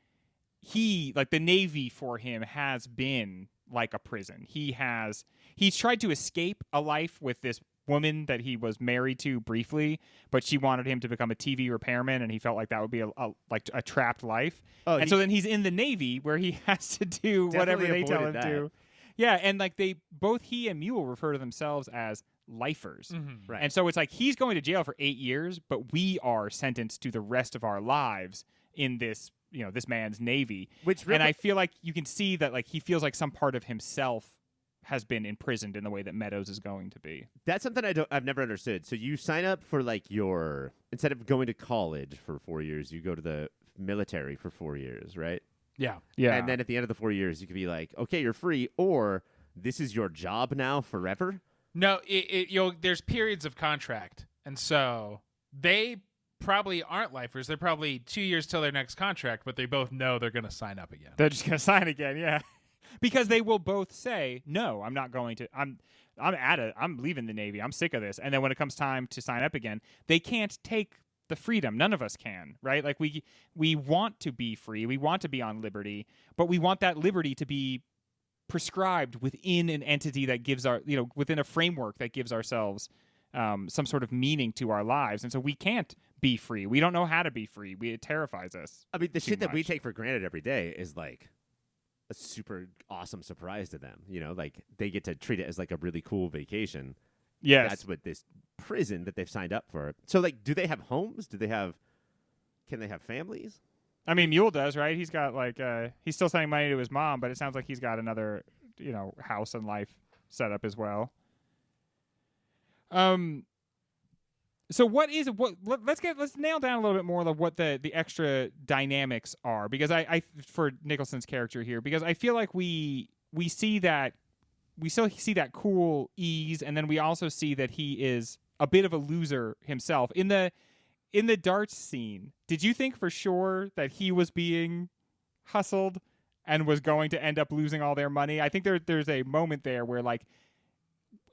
the Navy for him has been like a prison. He's tried to escape a life with this woman that he was married to briefly, but she wanted him to become a TV repairman, and he felt like that would be a trapped life. So then he's in the Navy where he has to do whatever they tell him to. Yeah, and like both he and Mule refer to themselves as lifers. Mm-hmm. Right. And so it's like he's going to jail for 8 years, but we are sentenced to the rest of our lives in this, this man's Navy. And I feel like you can see that like he feels like some part of himself has been imprisoned in the way that Meadows is going to be. That's something I've never understood. So you sign up for like instead of going to college for 4 years, you go to the military for 4 years, right? Yeah. Yeah. And then at the end of the 4 years, you could be like, okay, you're free, or this is your job now forever. No, there's periods of contract, and so they probably aren't lifers. They're probably 2 years till their next contract, but they both know they're going to sign up again. They're just going to sign again, yeah. Because they will both say, no, I'm not going to. I'm leaving the Navy. I'm sick of this. And then when it comes time to sign up again, they can't take the freedom. None of us can, right? Like we want to be free. We want to be on liberty, but we want that liberty to be prescribed within an entity that gives within a framework that gives ourselves some sort of meaning to our lives. And so we can't be free. We don't know how to be free. It terrifies us. I mean, the shit that we take for granted every day is like a super awesome surprise to them. Like they get to treat it as like a really cool vacation. Yes. That's what this prison that they've signed up for. So like, do they have homes? Can they have families? I mean, Mule does, right? He's got like he's still sending money to his mom, but it sounds like he's got another, house and life set up as well. So let's nail down a little bit more of what the extra dynamics are, because I for Nicholson's character here, because I feel like we still see that cool ease, and then we also see that he is a bit of a loser himself in the darts scene. Did you think for sure that he was being hustled and was going to end up losing all their money? I think there's a moment there where like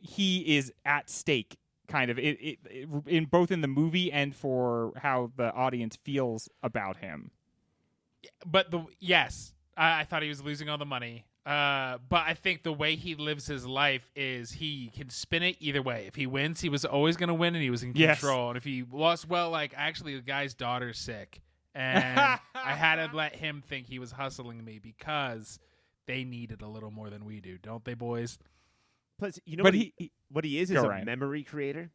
he is at stake, kind of in both in the movie and for how the audience feels about him. But yes, I thought he was losing all the money. But I think the way he lives his life is he can spin it either way. If he wins, he was always going to win, and he was in control. And if he lost, well, like actually the guy's daughter's sick, and I had to let him think he was hustling me because they need it a little more than we do, don't they, boys? Plus, what he is Ryan. A memory creator.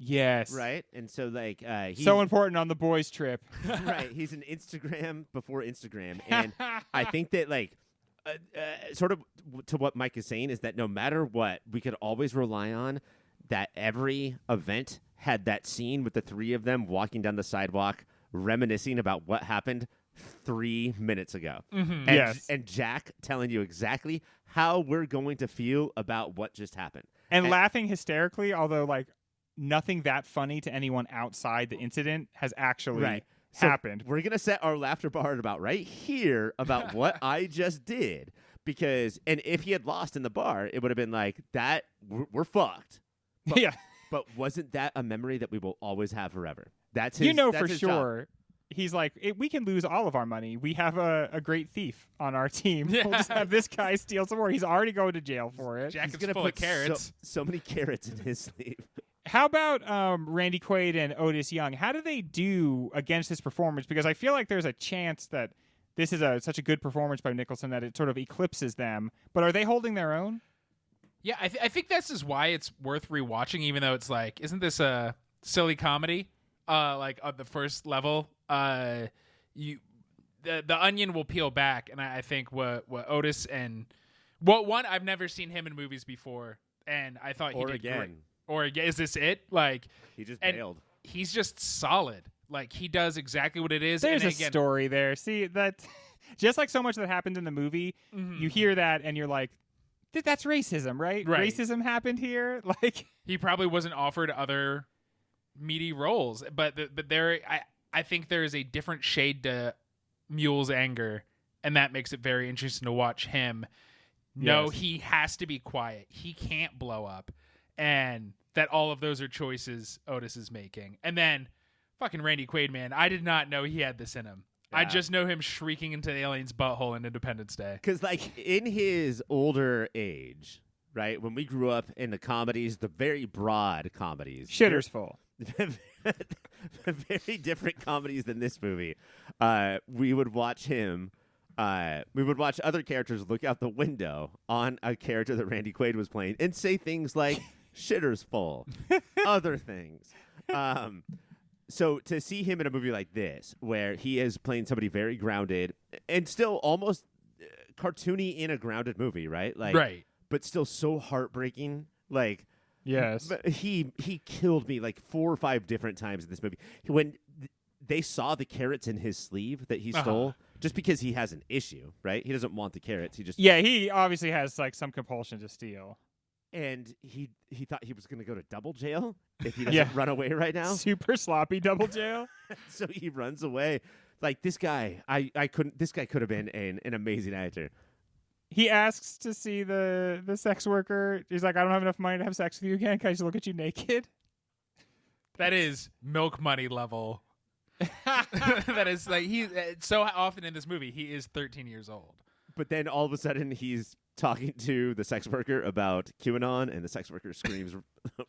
Yes. Right? And so like he's so important on the boys' trip. right. He's an Instagram before Instagram. And I think that like sort of to what Mike is saying is that no matter what, we could always rely on that every event had that scene with the three of them walking down the sidewalk reminiscing about what happened 3 minutes ago. Mm-hmm. And Jack telling you exactly how we're going to feel about what just happened. And laughing hysterically, although like nothing that funny to anyone outside the incident has actually happened. We're going to set our laughter bar at about right here about what I just did. And if he had lost in the bar, it would have been like, that, we're fucked. But, yeah. But wasn't that a memory that we will always have forever? That's his for his sure. job. He's like, we can lose all of our money. We have a great thief on our team. We'll just have this guy steal some more. He's already going to jail for it. Jack He's is going to full put of carrots. So many carrots in his sleeve. How about Randy Quaid and Otis Young? How do they do against this performance? Because I feel like there's a chance that this is such a good performance by Nicholson that it sort of eclipses them. But are they holding their own? Yeah, I think this is why it's worth rewatching, even though it's like, isn't this a silly comedy? Like on the first level, the onion will peel back, and I think what Otis and one I've never seen him in movies before, and I thought he did great. Or is this it? Like he just bailed. He's just solid. Like he does exactly what it is. There's a story there. See that, just like so much that happens in the movie, you hear that and you're like, that's racism, right? Racism happened here. Like he probably wasn't offered other meaty roles, but there, I think there is a different shade to Mule's anger, and that makes it very interesting to watch him. No, he has to be quiet. He can't blow up, and that all of those are choices Otis is making. And then Fucking Randy Quaid, man. I did not know he had this in him. I just know him shrieking into the alien's butthole in Independence Day. Because, like, in his older age, right, when we grew up in the comedies, the very broad comedies. Shitter's full. Very different comedies than this movie. We would watch him. We would watch other characters look out the window on a character that Randy Quaid was playing and say things like, shitter's full, other things. So to see him in a movie like this, where he is playing somebody very grounded and still almost cartoony in a grounded movie, right? Like, right. But still so heartbreaking. Like, yes, he killed me like 4 or 5 different times in this movie. When they saw the carrots in his sleeve that he stole, just because he has an issue, right? He doesn't want the carrots. He obviously has like some compulsion to steal. And he thought he was going to go to double jail if he doesn't run away right now. Super sloppy double jail. So he runs away. Like, this guy, I couldn't. This guy could have been an amazing actor. He asks to see the sex worker. He's like, I don't have enough money to have sex with you again. Can I just look at you naked? That is milk money level. That is like so often in this movie he is 13 years old. But then all of a sudden he's talking to the sex worker about QAnon, and the sex worker screams,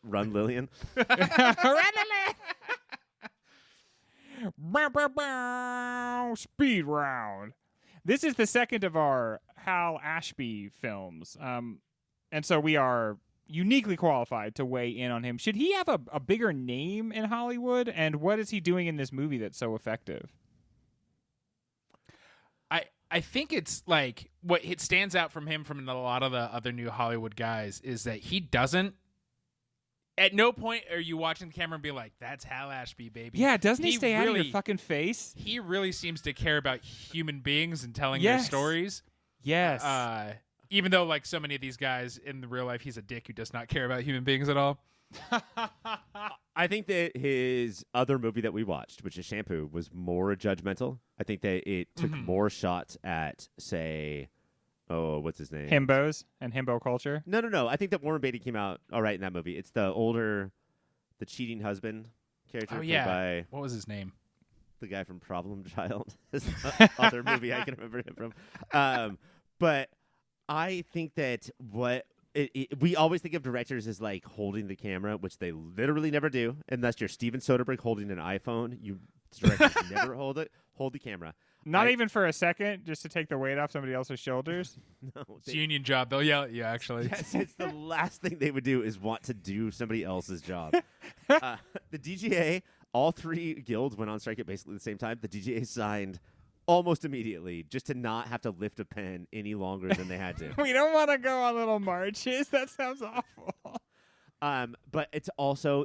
"Run, Lillian!" Speed round. This is the second of our Hal Ashby films, and so we are uniquely qualified to weigh in on him. Should he have a bigger name in Hollywood, and what is he doing in this movie that's so effective? I think it's like what it stands out from him from a lot of the other new Hollywood guys is that he doesn't. At no point are you watching the camera and be like, "That's Hal Ashby, baby." Yeah, doesn't he stay out of your fucking face? He really seems to care about human beings and telling their stories. Yes. Even though, like so many of these guys in the real life, he's a dick who does not care about human beings at all. I think that his other movie that we watched, which is Shampoo, was more judgmental. I think that it took more shots at, say, what's his name? Himbos and himbo culture. No. I think that Warren Beatty came out all right in that movie. It's the cheating husband character played by... What was his name? The guy from Problem Child. Is the other movie I can remember him from. But I think that we always think of directors as like holding the camera, which they literally never do, unless you're Steven Soderbergh holding an iPhone. You directors never hold the camera. Not even for a second, just to take the weight off somebody else's shoulders. No, it's a union job. They'll yell at you, actually. Yes, it's the last thing they would do is want to do somebody else's job. The DGA, all 3 guilds went on strike at basically the same time. The DGA signed almost immediately, just to not have to lift a pen any longer than they had to. We don't want to go on little marches. That sounds awful. But it's also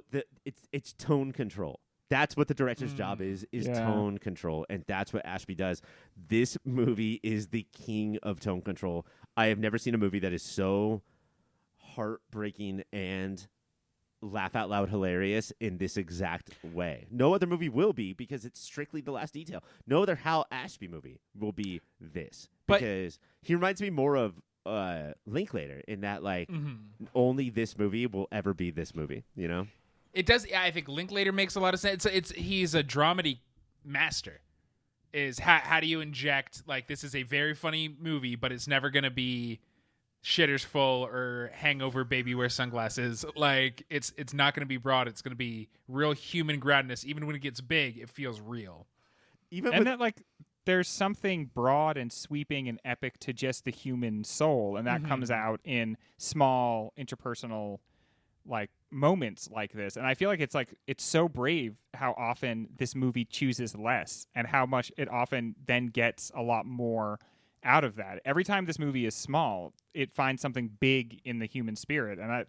it's tone control. That's what the director's job is tone control, and that's what Ashby does. This movie is the king of tone control. I have never seen a movie that is so heartbreaking and laugh out loud hilarious in this exact way. No other movie will be, because it's strictly the last detail. No other Hal Ashby movie will be this, because he reminds me more of Linklater in that, like, only this movie will ever be this movie, you know? It does. I think Linklater makes a lot of sense. He's a dramedy master. Is how do you inject, like, this is a very funny movie, but it's never going to be shitter's full or hangover baby wear sunglasses. Like, it's not going to be broad. It's going to be real human groundedness. Even when it gets big, it feels real. That, like, there's something broad and sweeping and epic to just the human soul, and that comes out in small interpersonal, like, moments like this. And I feel like it's so brave how often this movie chooses less, and how much it often then gets a lot more out of that. Every time this movie is small, it finds something big in the human spirit, and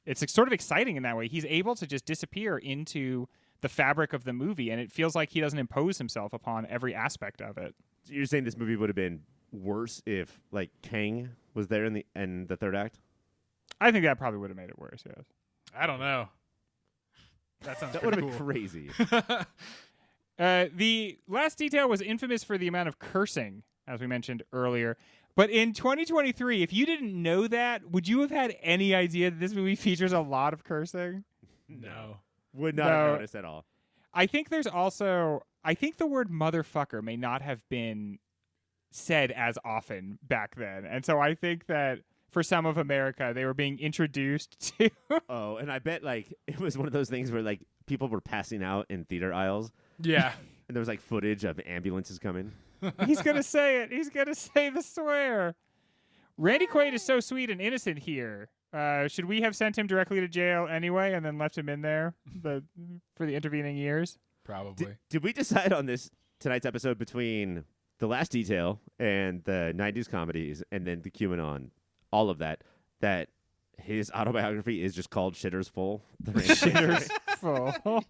it's sort of exciting in that way. He's able to just disappear into the fabric of the movie, and it feels like he doesn't impose himself upon every aspect of it. So you're saying this movie would have been worse if, like, Kang was there in the third act? I think that probably would have made it worse, yes. I don't know. That would have been crazy. The last detail was infamous for the amount of cursing, as we mentioned earlier. But in 2023, if you didn't know that, would you have had any idea that this movie features a lot of cursing? No. Would not have noticed at all. I think there's also, I think the word motherfucker may not have been said as often back then. And so I think that for some of America, they were being introduced to. Oh, and I bet like it was one of those things where like people were passing out in theater aisles. Yeah. And there was like footage of ambulances coming. He's going to say it. He's going to say the swear. Randy Quaid is so sweet and innocent here. Should we have sent him directly to jail anyway and then left him in there for the intervening years? Probably. Did we decide on this tonight's episode between The Last Detail and the 90s comedies and then the QAnon, all of that his autobiography is just called Shitters Full? Shitters Full.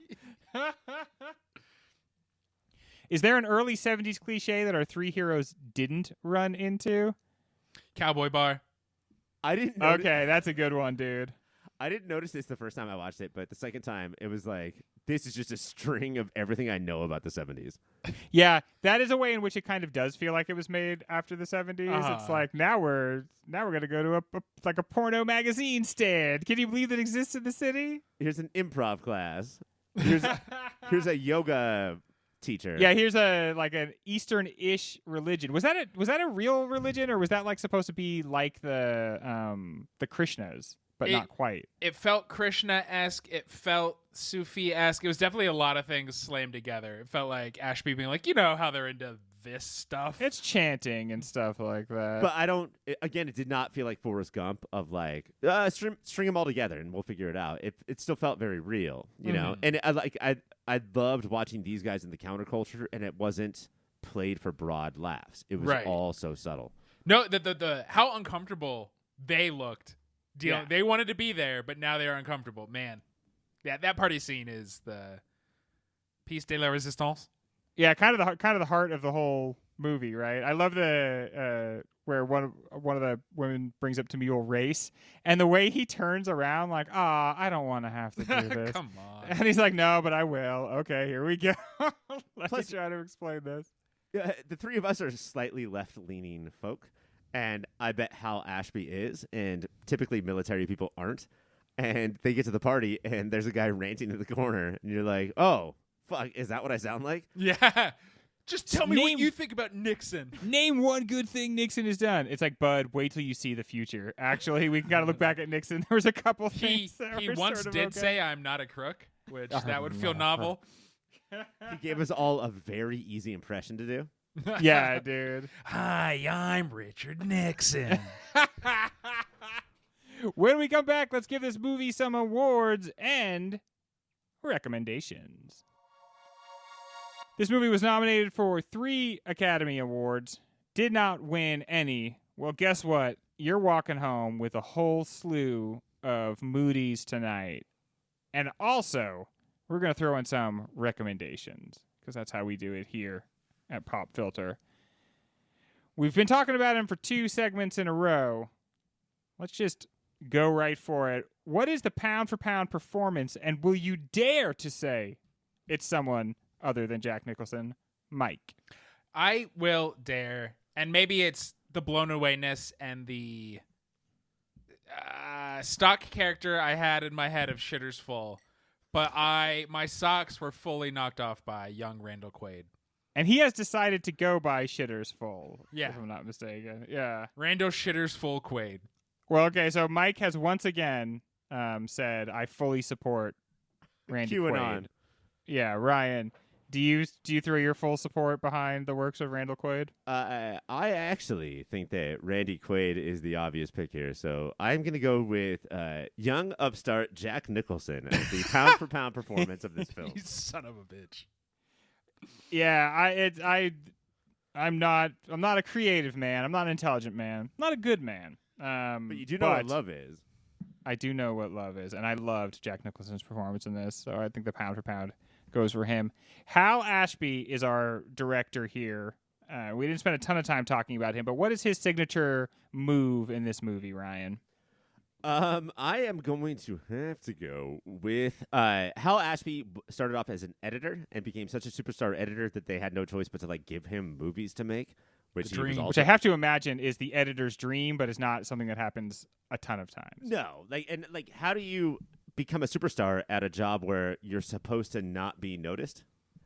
Is there an early 70s cliche that our three heroes didn't run into? Cowboy bar. I didn't. Okay, that's a good one, dude. I didn't notice this the first time I watched it, but the second time it was like, this is just a string of everything I know about the 70s. Yeah, that is a way in which it kind of does feel like it was made after the 70s. It's like now we're gonna go to a porno magazine stand. Can you believe that exists in the city? Here's an improv class. Here's a yoga teacher. Yeah, here's an Eastern-ish religion. Was that a real religion, or was that like supposed to be like the Krishnas, but not quite? It felt Krishna-esque. It felt Sufi-esque. It was definitely a lot of things slammed together. It felt like Ashby being like, you know how they're into this stuff. It's chanting and stuff like that. But it did not feel like Forrest Gump of like, string them all together and we'll figure it out. It still felt very real, you know? And I loved watching these guys in the counterculture, and it wasn't played for broad laughs. It was all so subtle. No, the how uncomfortable they looked. Yeah. They wanted to be there, but now they are uncomfortable. Man, yeah, that party scene is the piece de la résistance. Yeah, kind of the heart of the whole movie, right? I love the where one of the women brings up to Mule race, and the way he turns around, like, I don't want to have to do this. Come on. And he's like, no, but I will. Okay, here we go. Let me try to explain this. Yeah, the three of us are slightly left-leaning folk, and I bet Hal Ashby is, and typically military people aren't. And they get to the party, and there's a guy ranting in the corner, and you're like, oh, fuck, is that what I sound like? Yeah. Just tell me what you think about Nixon. Name one good thing Nixon has done. It's like, Bud, wait till you see the future. Actually, we got to look back at Nixon. There was a couple things that he were once sort of did okay. say, I'm not a crook, which that would feel novel. He gave us all a very easy impression to do. Yeah, dude. Hi, I'm Richard Nixon. When we come back, let's give this movie some awards and recommendations. This movie was nominated for 3 Academy Awards, did not win any. Well, guess what? You're walking home with a whole slew of Moody's tonight. And also, we're going to throw in some recommendations, because that's how we do it here at Pop Filter. We've been talking about him for 2 segments in a row. Let's just go right for it. What is the pound-for-pound performance, and will you dare to say it's someone other than Jack Nicholson? Mike. I will dare, and maybe it's the blown awayness and the stock character I had in my head of Shitters Full, but my socks were fully knocked off by young Randall Quaid. And he has decided to go by Shitters Full, Yeah. if I'm not mistaken. Yeah. Randall Shitters Full Quaid. Well, okay, so Mike has once again said, I fully support Randy QAnon. Quaid. Yeah, Ryan, do you throw your full support behind the works of Randall Quaid? I actually think that Randy Quaid is the obvious pick here, so I'm going to go with young upstart Jack Nicholson as the pound-for-pound performance of this film. You son of a bitch. Yeah, I'm not a creative man. I'm not an intelligent man. I'm not a good man. But you do know what love is. I do know what love is, and I loved Jack Nicholson's performance in this, so I think the pound for pound goes for him. Hal Ashby is our director here. We didn't spend a ton of time talking about him, but what is his signature move in this movie, Ryan? I am going to have to go with Hal Ashby started off as an editor and became such a superstar editor that they had no choice but to like give him movies to make, which he was also, which I have to imagine is the editor's dream, but is not something that happens a ton of times. No, like how do you become a superstar at a job where you're supposed to not be noticed,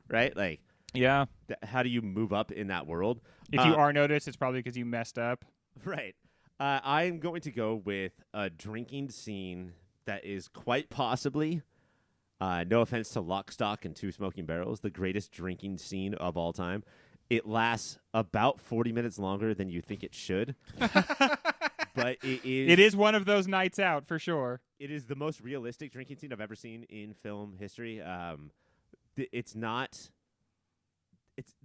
right? Like, Yeah. how do you move up in that world? If you are noticed, it's probably because you messed up. Right. I'm going to go with a drinking scene that is quite possibly, no offense to Lock, Stock, and Two Smoking Barrels, the greatest drinking scene of all time. It lasts about 40 minutes longer than you think it should. But it is one of those nights out for sure. It is the most realistic drinking scene I've ever seen in film history. It's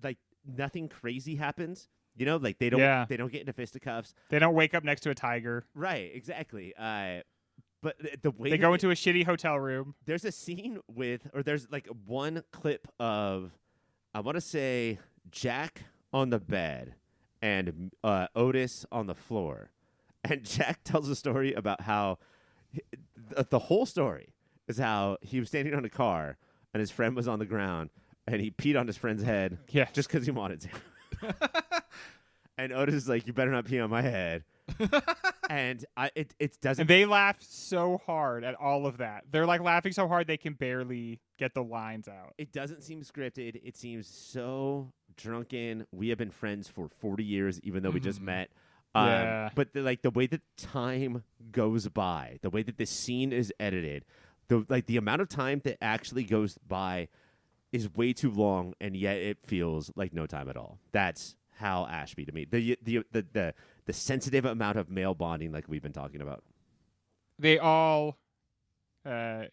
like nothing crazy happens. You know, like they don't get into fisticuffs. They don't wake up next to a tiger. Right, exactly. But the way they go into a shitty hotel room. There's a scene there's like one clip of, I want to say, Jack on the bed and Otis on the floor. And Jack tells a story about how the whole story is how he was standing on a car and his friend was on the ground and he peed on his friend's head just because he wanted to. And Otis is like, you better not pee on my head. And it doesn't. And they laugh so hard at all of that. They're like laughing so hard they can barely get the lines out. It doesn't seem scripted. It seems so drunken. We have been friends for 40 years, even though we just met. But the way that time goes by, the way that this scene is edited, the amount of time that actually goes by is way too long, and yet it feels like no time at all. That's Hal Ashby to me. The sensitive amount of male bonding, like we've been talking about. They all, for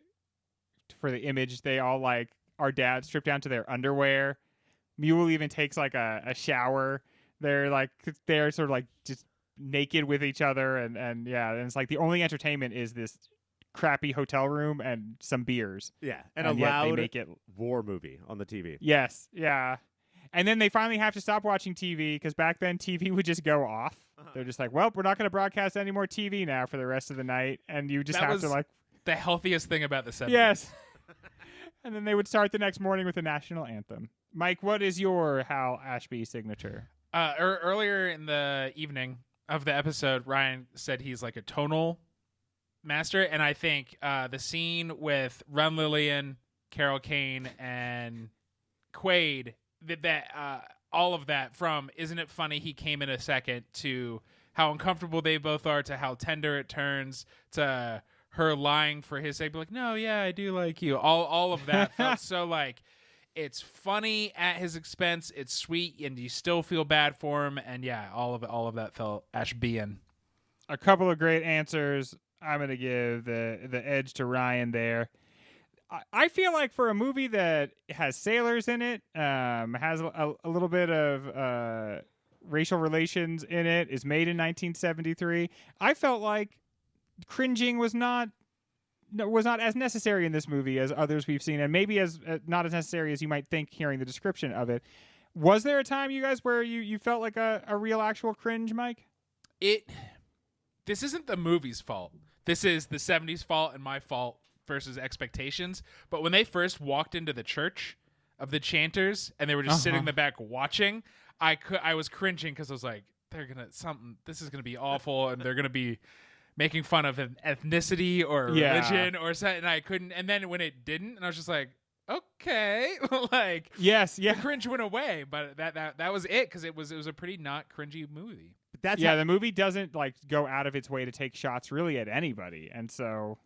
the image, they all like our dad stripped down to their underwear. Mule even takes like a shower. They're sort of like just naked with each other, and it's like the only entertainment is this crappy hotel room and some beers. Yeah, and a loud war movie on the TV. Yes, yeah. And then they finally have to stop watching TV because back then TV would just go off. They're just like, well, we're not going to broadcast any more TV now for the rest of the night. And you just have to like... the healthiest thing about the 70s. Yes. And then they would start the next morning with the national anthem. Mike, what is your Hal Ashby signature? Earlier in the evening of the episode, Ryan said he's like a tonal master. And I think the scene with Ron Lillian, Carol Kane, and Quaid... that all of that, from Isn't It Funny He Came in a Second to how uncomfortable they both are to how tender it turns to her lying for his sake, be like, no, yeah, I do like you. All of that felt so like it's funny at his expense, it's sweet, and you still feel bad for him, and all of that felt Ashbean. A couple of great answers. I'm gonna give the edge to Ryan there. I feel like for a movie that has sailors in it, has a little bit of racial relations in it, is made in 1973, I felt like cringing was not as necessary in this movie as others we've seen, and maybe as not as necessary as you might think hearing the description of it. Was there a time, you guys, where you felt like a real actual cringe, Mike? This isn't the movie's fault. This is the 70s fault and my fault versus expectations. But when they first walked into the church of the chanters and they were just sitting in the back watching, I was cringing because I was like, this is gonna be awful, and they're gonna be making fun of an ethnicity or religion or something, and I couldn't. And then when it didn't, and I was just like, okay, like the cringe went away. But that was it, because it was a pretty not cringy movie. But the movie doesn't like go out of its way to take shots really at anybody, and so.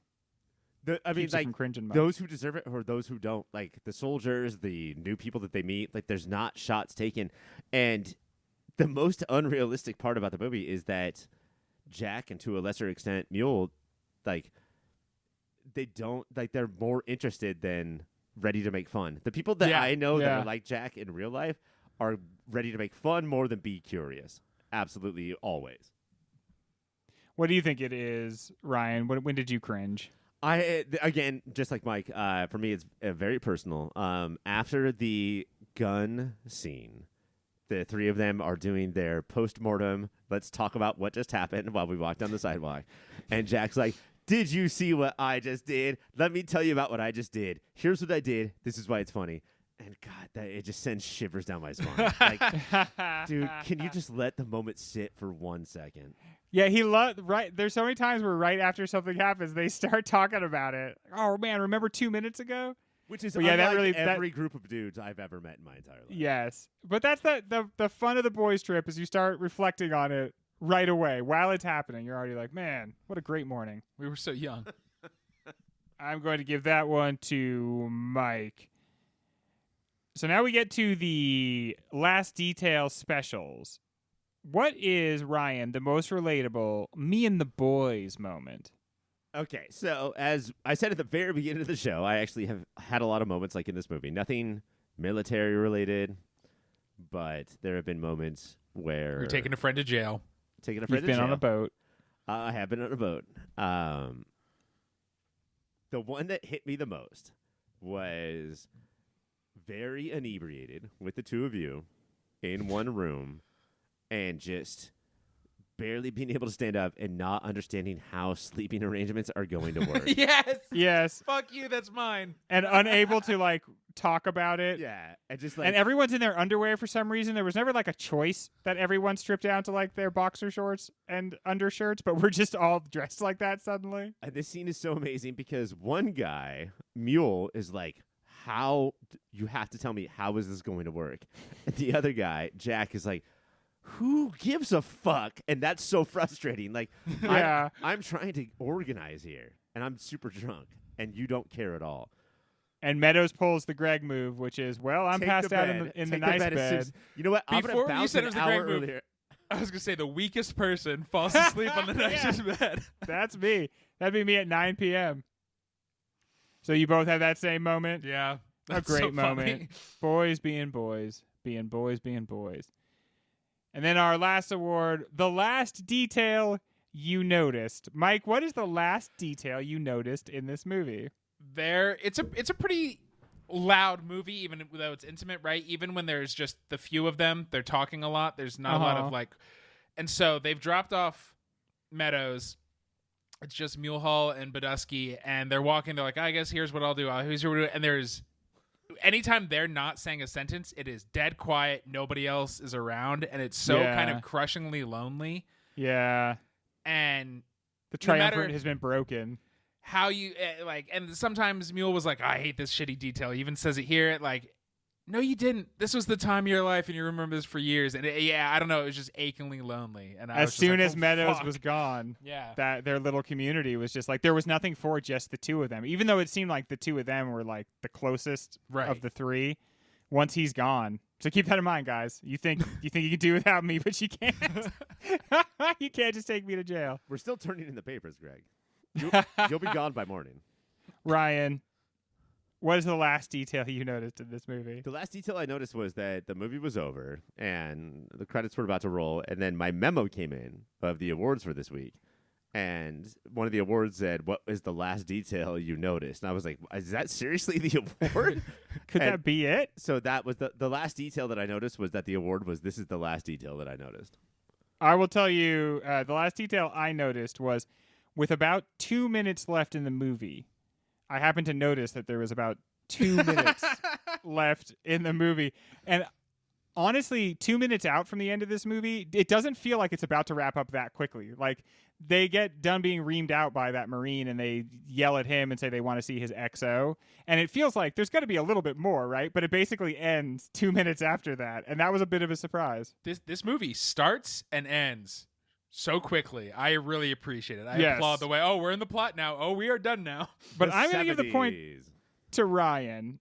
Those who deserve it or those who don't, like the soldiers, the new people that they meet, like there's not shots taken. And the most unrealistic part about the movie is that Jack, and to a lesser extent Mule, like they're more interested than ready to make fun. The people that I know that are like Jack in real life are ready to make fun more than be curious. Absolutely, always. What do you think it is, Ryan? When did you cringe? Again, just like Mike, for me, it's very personal. After the gun scene, the three of them are doing their post-mortem, let's talk about what just happened while we walk down the sidewalk. And Jack's like, did you see what I just did? Let me tell you about what I just did. Here's what I did. This is why it's funny. And God, that it just sends shivers down my spine. Like, dude, can you just let the moment sit for 1 second? Yeah, right. There's so many times where right after something happens, they start talking about it. Oh man, remember 2 minutes ago? Which is That every group of dudes I've ever met in my entire life. Yes, but that's the fun of the boys' trip is you start reflecting on it right away while it's happening. You're already like, man, what a great morning. We were so young. I'm going to give that one to Mike. So now we get to the last detail specials. What is, Ryan, the most relatable me and the boys moment? Okay, so as I said at the very beginning of the show, I actually have had a lot of moments like in this movie. Nothing military related, but there have been moments where... You're taking a friend to jail. Taking a friend You've to been jail. on a boat. I have been on a boat. The one that hit me the most was very inebriated with the two of you in one room and just barely being able to stand up and not understanding how sleeping arrangements are going to work. Yes. Yes. Fuck you. That's mine. And unable to like talk about it. Yeah. And just like And everyone's in their underwear for some reason. There was never like a choice that everyone stripped down to like their boxer shorts and undershirts, but we're just all dressed like that suddenly. and this scene is so amazing because one guy, Mule, is like, you have to tell me, how is this going to work? And the other guy, Jack, is like, who gives a fuck? And that's so frustrating. Like, Yeah. I'm trying to organize here, and I'm super drunk, and you don't care at all. And Meadows pulls the Greg move, which is, well, I'm Take passed the out bed. in the Take nice bed as soon bed. as- You know what? I'm Before gonna you bounce said an it was the hour Greg move. earlier. I was going to say the weakest person falls asleep on the nicest bed. That's me. That'd be me at 9 p.m. So you both have that same moment? Yeah. A That's great so moment. funny. Boys being boys, being boys being boys. And then our last award, the last detail you noticed. Mike, what is the last detail you noticed in this movie? It's a pretty loud movie, even though it's intimate, right? Even when there's just the few of them, they're talking a lot. There's not a lot of like, and so they've dropped off Meadows. It's just Mulehall and Badusky, and they're walking. They're like, I guess here's what I'll do. Here's what we'll do. And there's anytime they're not saying a sentence, it is dead quiet. Nobody else is around, and it's so kind of crushingly lonely. Yeah. And The no triumvirate matter has been broken. how you like, and sometimes Mule was like, I hate this shitty detail. He even says it here. Like, no, you didn't. This was the time of your life, and you remember this for years. And I don't know. It was just achingly lonely. And As soon as Meadows fuck. was gone, Yeah. that their little community was just like, there was nothing for just the two of them. Even though it seemed like the two of them were like the closest Right. of the three, once he's gone. So keep that in mind, guys. You think you can do without me, but you can't. You can't just take me to jail. We're still turning in the papers, Greg. You'll be gone by morning. Ryan, what is the last detail you noticed in this movie? The last detail I noticed was that the movie was over and the credits were about to roll, and then my memo came in of the awards for this week. And one of the awards said, "What is the last detail you noticed?" And I was like, "Is that seriously the award?" Could And that be it? so that was the last detail that I noticed was that the award was, "This is the last detail that I noticed." I will tell you, the last detail I noticed was with about 2 minutes left in the movie, I happened to notice that there was about 2 minutes left in the movie. And honestly, 2 minutes out from the end of this movie, it doesn't feel like it's about to wrap up that quickly. Like, they get done being reamed out by that Marine and they yell at him and say they want to see his XO. And it feels like there's got to be a little bit more, right? But it basically ends 2 minutes after that. And that was a bit of a surprise. This movie starts and ends so quickly. I really appreciate it. I Yes. applaud the way, oh, we're in the plot now. Oh, we are done now. But The I'm going to give the point 70s. to Ryan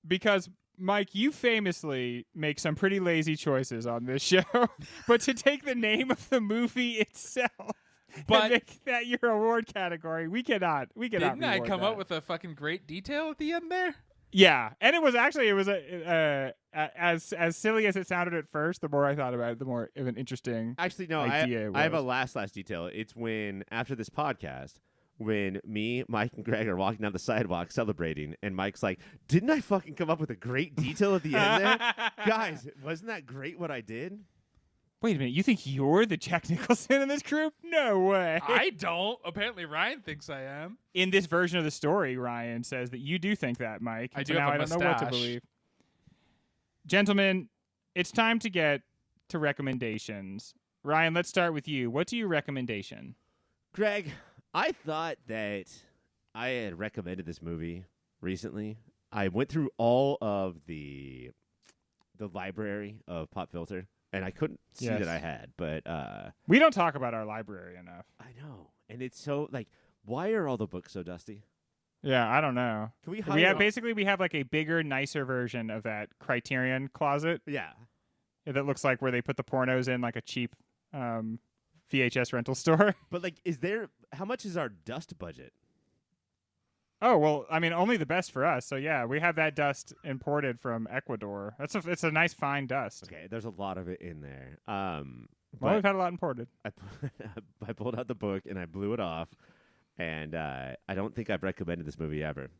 because, Mike, you famously make some pretty lazy choices on this show. But to take the name of the movie itself But- and make that your award category, we cannot. Didn't I reward come that. up with a fucking great detail at the end there? Yeah, and it was as silly as it sounded at first. The more I thought about it, the more of an interesting. Actually, no, idea it I have a was. last detail. It's when, after this podcast, when me, Mike, and Greg are walking down the sidewalk celebrating, and Mike's like, "Didn't I fucking come up with a great detail at the end there?" Guys, wasn't that great what I did? Wait a minute, you think you're the Jack Nicholson in this group? No way. I don't. Apparently, Ryan thinks I am. In this version of the story, Ryan says that you do think that, Mike. I So do now have a I don't know what to mustache. believe. Gentlemen, it's time to get to recommendations. Ryan, let's start with you. What's your recommendation? Greg, I thought that I had recommended this movie recently. I went through all of the library of Pop Filter, and I couldn't see Yes. that I had. But We don't talk about our library enough. I know, and it's so like, why are all the books so dusty? Yeah, I don't know. Can we? We have like a bigger, nicer version of that Criterion closet Yeah. that looks like where they put the pornos in, like a cheap VHS rental store. But like, how much is our dust budget? Oh, well, I mean, only the best for us. So yeah, we have that dust imported from Ecuador. It's a nice fine dust. Okay, there's a lot of it in there. Well, But we've had a lot imported. I pulled out the book and I blew it off, and I don't think I've recommended this movie ever.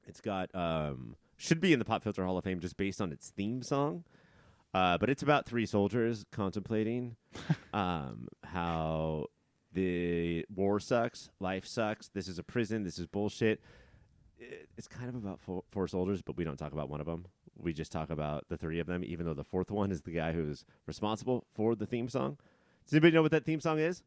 It's got should be in the Pop Filter Hall of Fame just based on its theme song. But it's about three soldiers contemplating how the war sucks, life sucks, this is a prison, this is bullshit. It's kind of about four soldiers, but we don't talk about one of them. We just talk about the three of them, even though the fourth one is the guy who's responsible for the theme song. Does anybody know what that theme song is?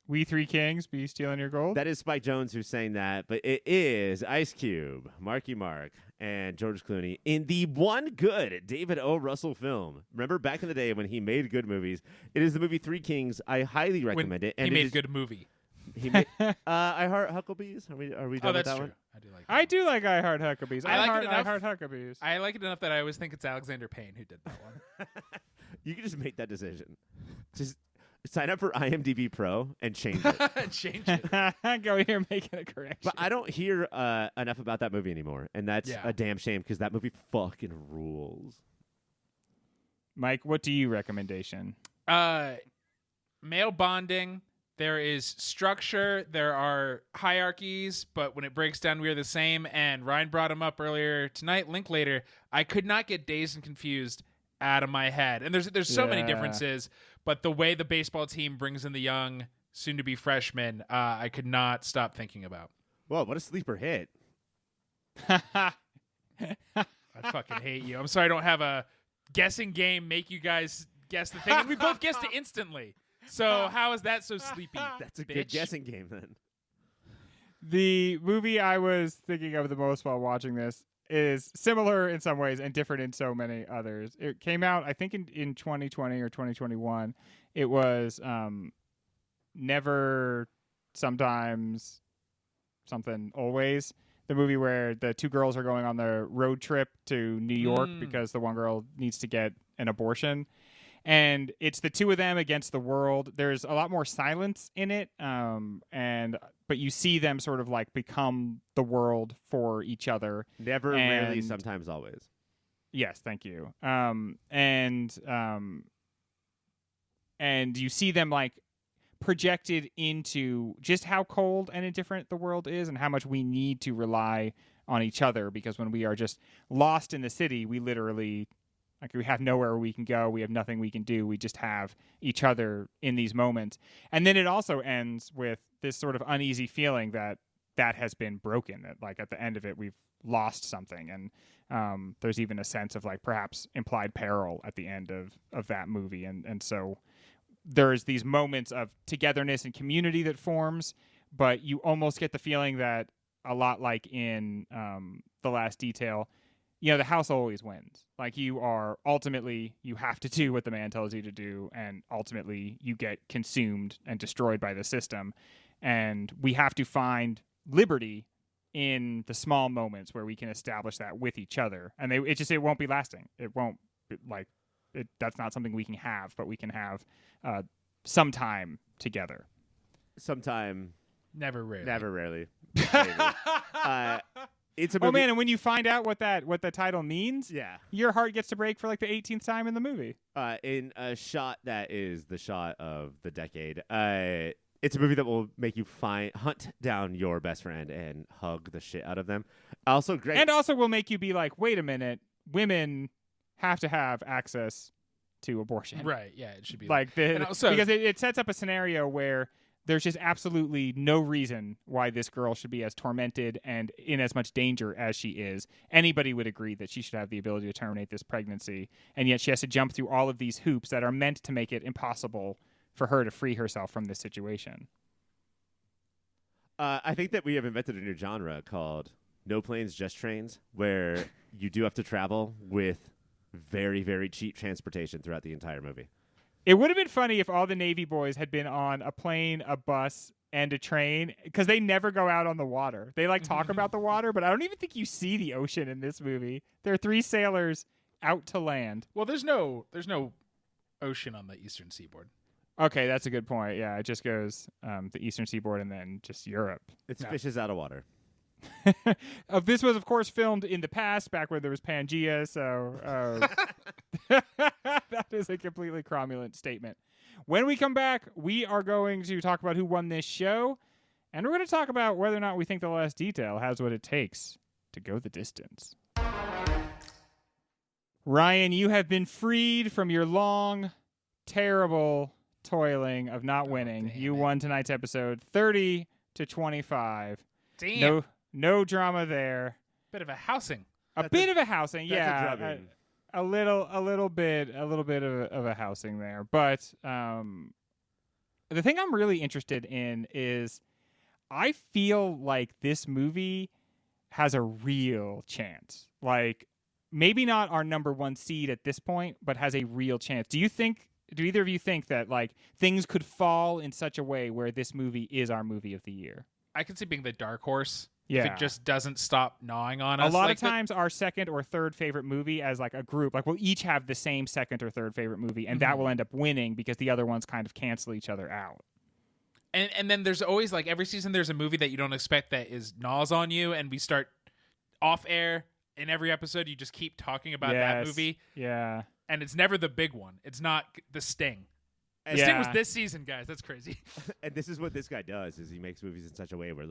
We Three Kings, Be Stealing Your Gold. That is Spike Jonze who's saying that, but it is Ice Cube, Marky Mark, and George Clooney in the one good David O. Russell film. Remember back in the day when he made good movies? It is the movie Three Kings. I highly recommend it. And he made a good movie. He made I Heart Hucklebees. Are we done with that's that true. one? I do like. I do like I Heart Huckabees. I like it I enough. Heart Huckabees. I like it enough that I always think it's Alexander Payne who did that one. You can just make that decision. Just sign up for IMDb Pro and change it. Change it. Go here making a correction. But I don't hear enough about that movie anymore, and that's Yeah. a damn shame because that movie fucking rules. Mike, what do you recommendation? Male bonding. There is structure. There are hierarchies, but when it breaks down, we are the same. And Ryan brought him up earlier tonight. Link later. I could not get Dazed and Confused out of my head. And there's so many Yeah. differences, but the way the baseball team brings in the young, soon-to-be freshmen, I could not stop thinking about. Whoa, what a sleeper hit. I fucking hate you. I'm sorry I don't have a guessing game make you guys guess the thing. And we both guessed it instantly. So how is that so sleepy? That's a bitch? good guessing game then. The movie I was thinking of the most while watching this is similar in some ways and different in so many others. It came out, I think, in 2020 or 2021. It was Never, Sometimes, Something, Always. The movie where the two girls are going on the road trip to New York because the one girl needs to get an abortion. And it's the two of them against the world. There's a lot more silence in it, but you see them sort of like become the world for each other. Never, rarely, sometimes, always. Yes, thank you. And you see them like projected into just how cold and indifferent the world is, and how much we need to rely on each other. Because when we are just lost in the city, we literally. Like we have nowhere we can go. We have nothing we can do. We just have each other in these moments. And then it also ends with this sort of uneasy feeling that has been broken. That like at the end of it, we've lost something. And there's even a sense of like perhaps implied peril at the end of that movie. And so there's these moments of togetherness and community that forms, but you almost get the feeling that a lot like in The Last Detail, the house always wins. Like you have to do what the man tells you to do, and ultimately you get consumed and destroyed by the system. And we have to find liberty in the small moments where we can establish that with each other. And it won't be lasting. It won't that's not something we can have, but we can have some time together. Sometime. Never, rarely. Never, rarely. It's a movie. Oh man, and when you find out what the title means, Yeah. your heart gets to break for like the 18th time in the movie. In a shot that is the shot of the decade. It's a movie that will make you hunt down your best friend and hug the shit out of them. Also great. And also will make you be like, wait a minute, women have to have access to abortion. Right, yeah, it should be Because it sets up a scenario where there's just absolutely no reason why this girl should be as tormented and in as much danger as she is. Anybody would agree that she should have the ability to terminate this pregnancy, and yet she has to jump through all of these hoops that are meant to make it impossible for her to free herself from this situation. I think that we have invented a new genre called No Planes, Just Trains, where you do have to travel with very, very cheap transportation throughout the entire movie. It would have been funny if all the Navy boys had been on a plane, a bus, and a train, because they never go out on the water. They talk about the water, but I don't even think you see the ocean in this movie. There are 3 sailors out to land. Well, there's no ocean on the eastern seaboard. Okay, that's a good point. Yeah, it just goes the eastern seaboard and then just Europe. It's fishes out of water. This was, of course, filmed in the past, back where there was Pangea, so that is a completely cromulent statement. When we come back, we are going to talk about who won this show, and we're going to talk about whether or not we think The Last Detail has what it takes to go the distance. Ryan, you have been freed from your long, terrible toiling of not winning. You won tonight's episode 30-25. Damn. No drama there. Bit of a housing. A bit of a housing, yeah. Drubbing. A little bit of a housing there. But the thing I'm really interested in is I feel like this movie has a real chance. Like, maybe not our number 1 seed at this point, but has a real chance. Do either of you think that things could fall in such a way where this movie is our movie of the year? I could see being the dark horse. Yeah. If it just doesn't stop gnawing on us. A lot of times our second or third favorite movie as a group, we'll each have the same second or third favorite movie, and that will end up winning because the other ones kind of cancel each other out. And then there's always every season there's a movie that you don't expect that gnaws on you, and we start off air in every episode you just keep talking about that movie. Yeah. And it's never the big one. It's not The Sting. The Sting was this season, guys. That's crazy. And this is what this guy does: is he makes movies in such a way where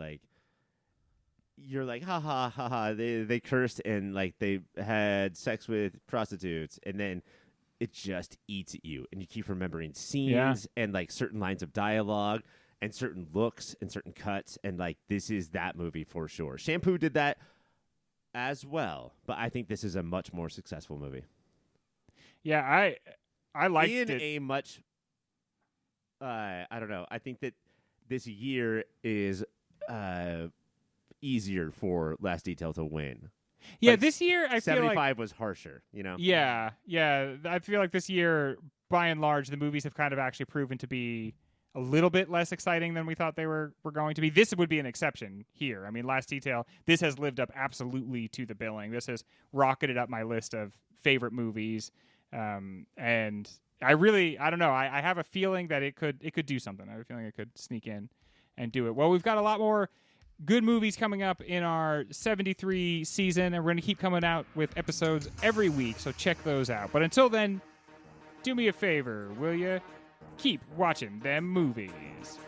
you're like, ha ha ha ha, they cursed and they had sex with prostitutes, and then it just eats at you, and you keep remembering scenes and certain lines of dialogue and certain looks and certain cuts, and this is that movie for sure. Shampoo did that as well, but I think this is a much more successful movie. Yeah, I liked it. In a much, I don't know. I think that this year is easier for Last Detail to win. Yeah, this year I feel 75 was harsher, Yeah. I feel like this year, by and large, the movies have kind of actually proven to be a little bit less exciting than we thought they were going to be. This would be an exception here. I mean, Last Detail, this has lived up absolutely to the billing. This has rocketed up my list of favorite movies. And I don't know. I have a feeling that it could do something. I have a feeling it could sneak in and do it. Well, we've got a lot more good movies coming up in our 73 season, and we're going to keep coming out with episodes every week, so check those out. But until then, do me a favor, will you? Keep watching them movies.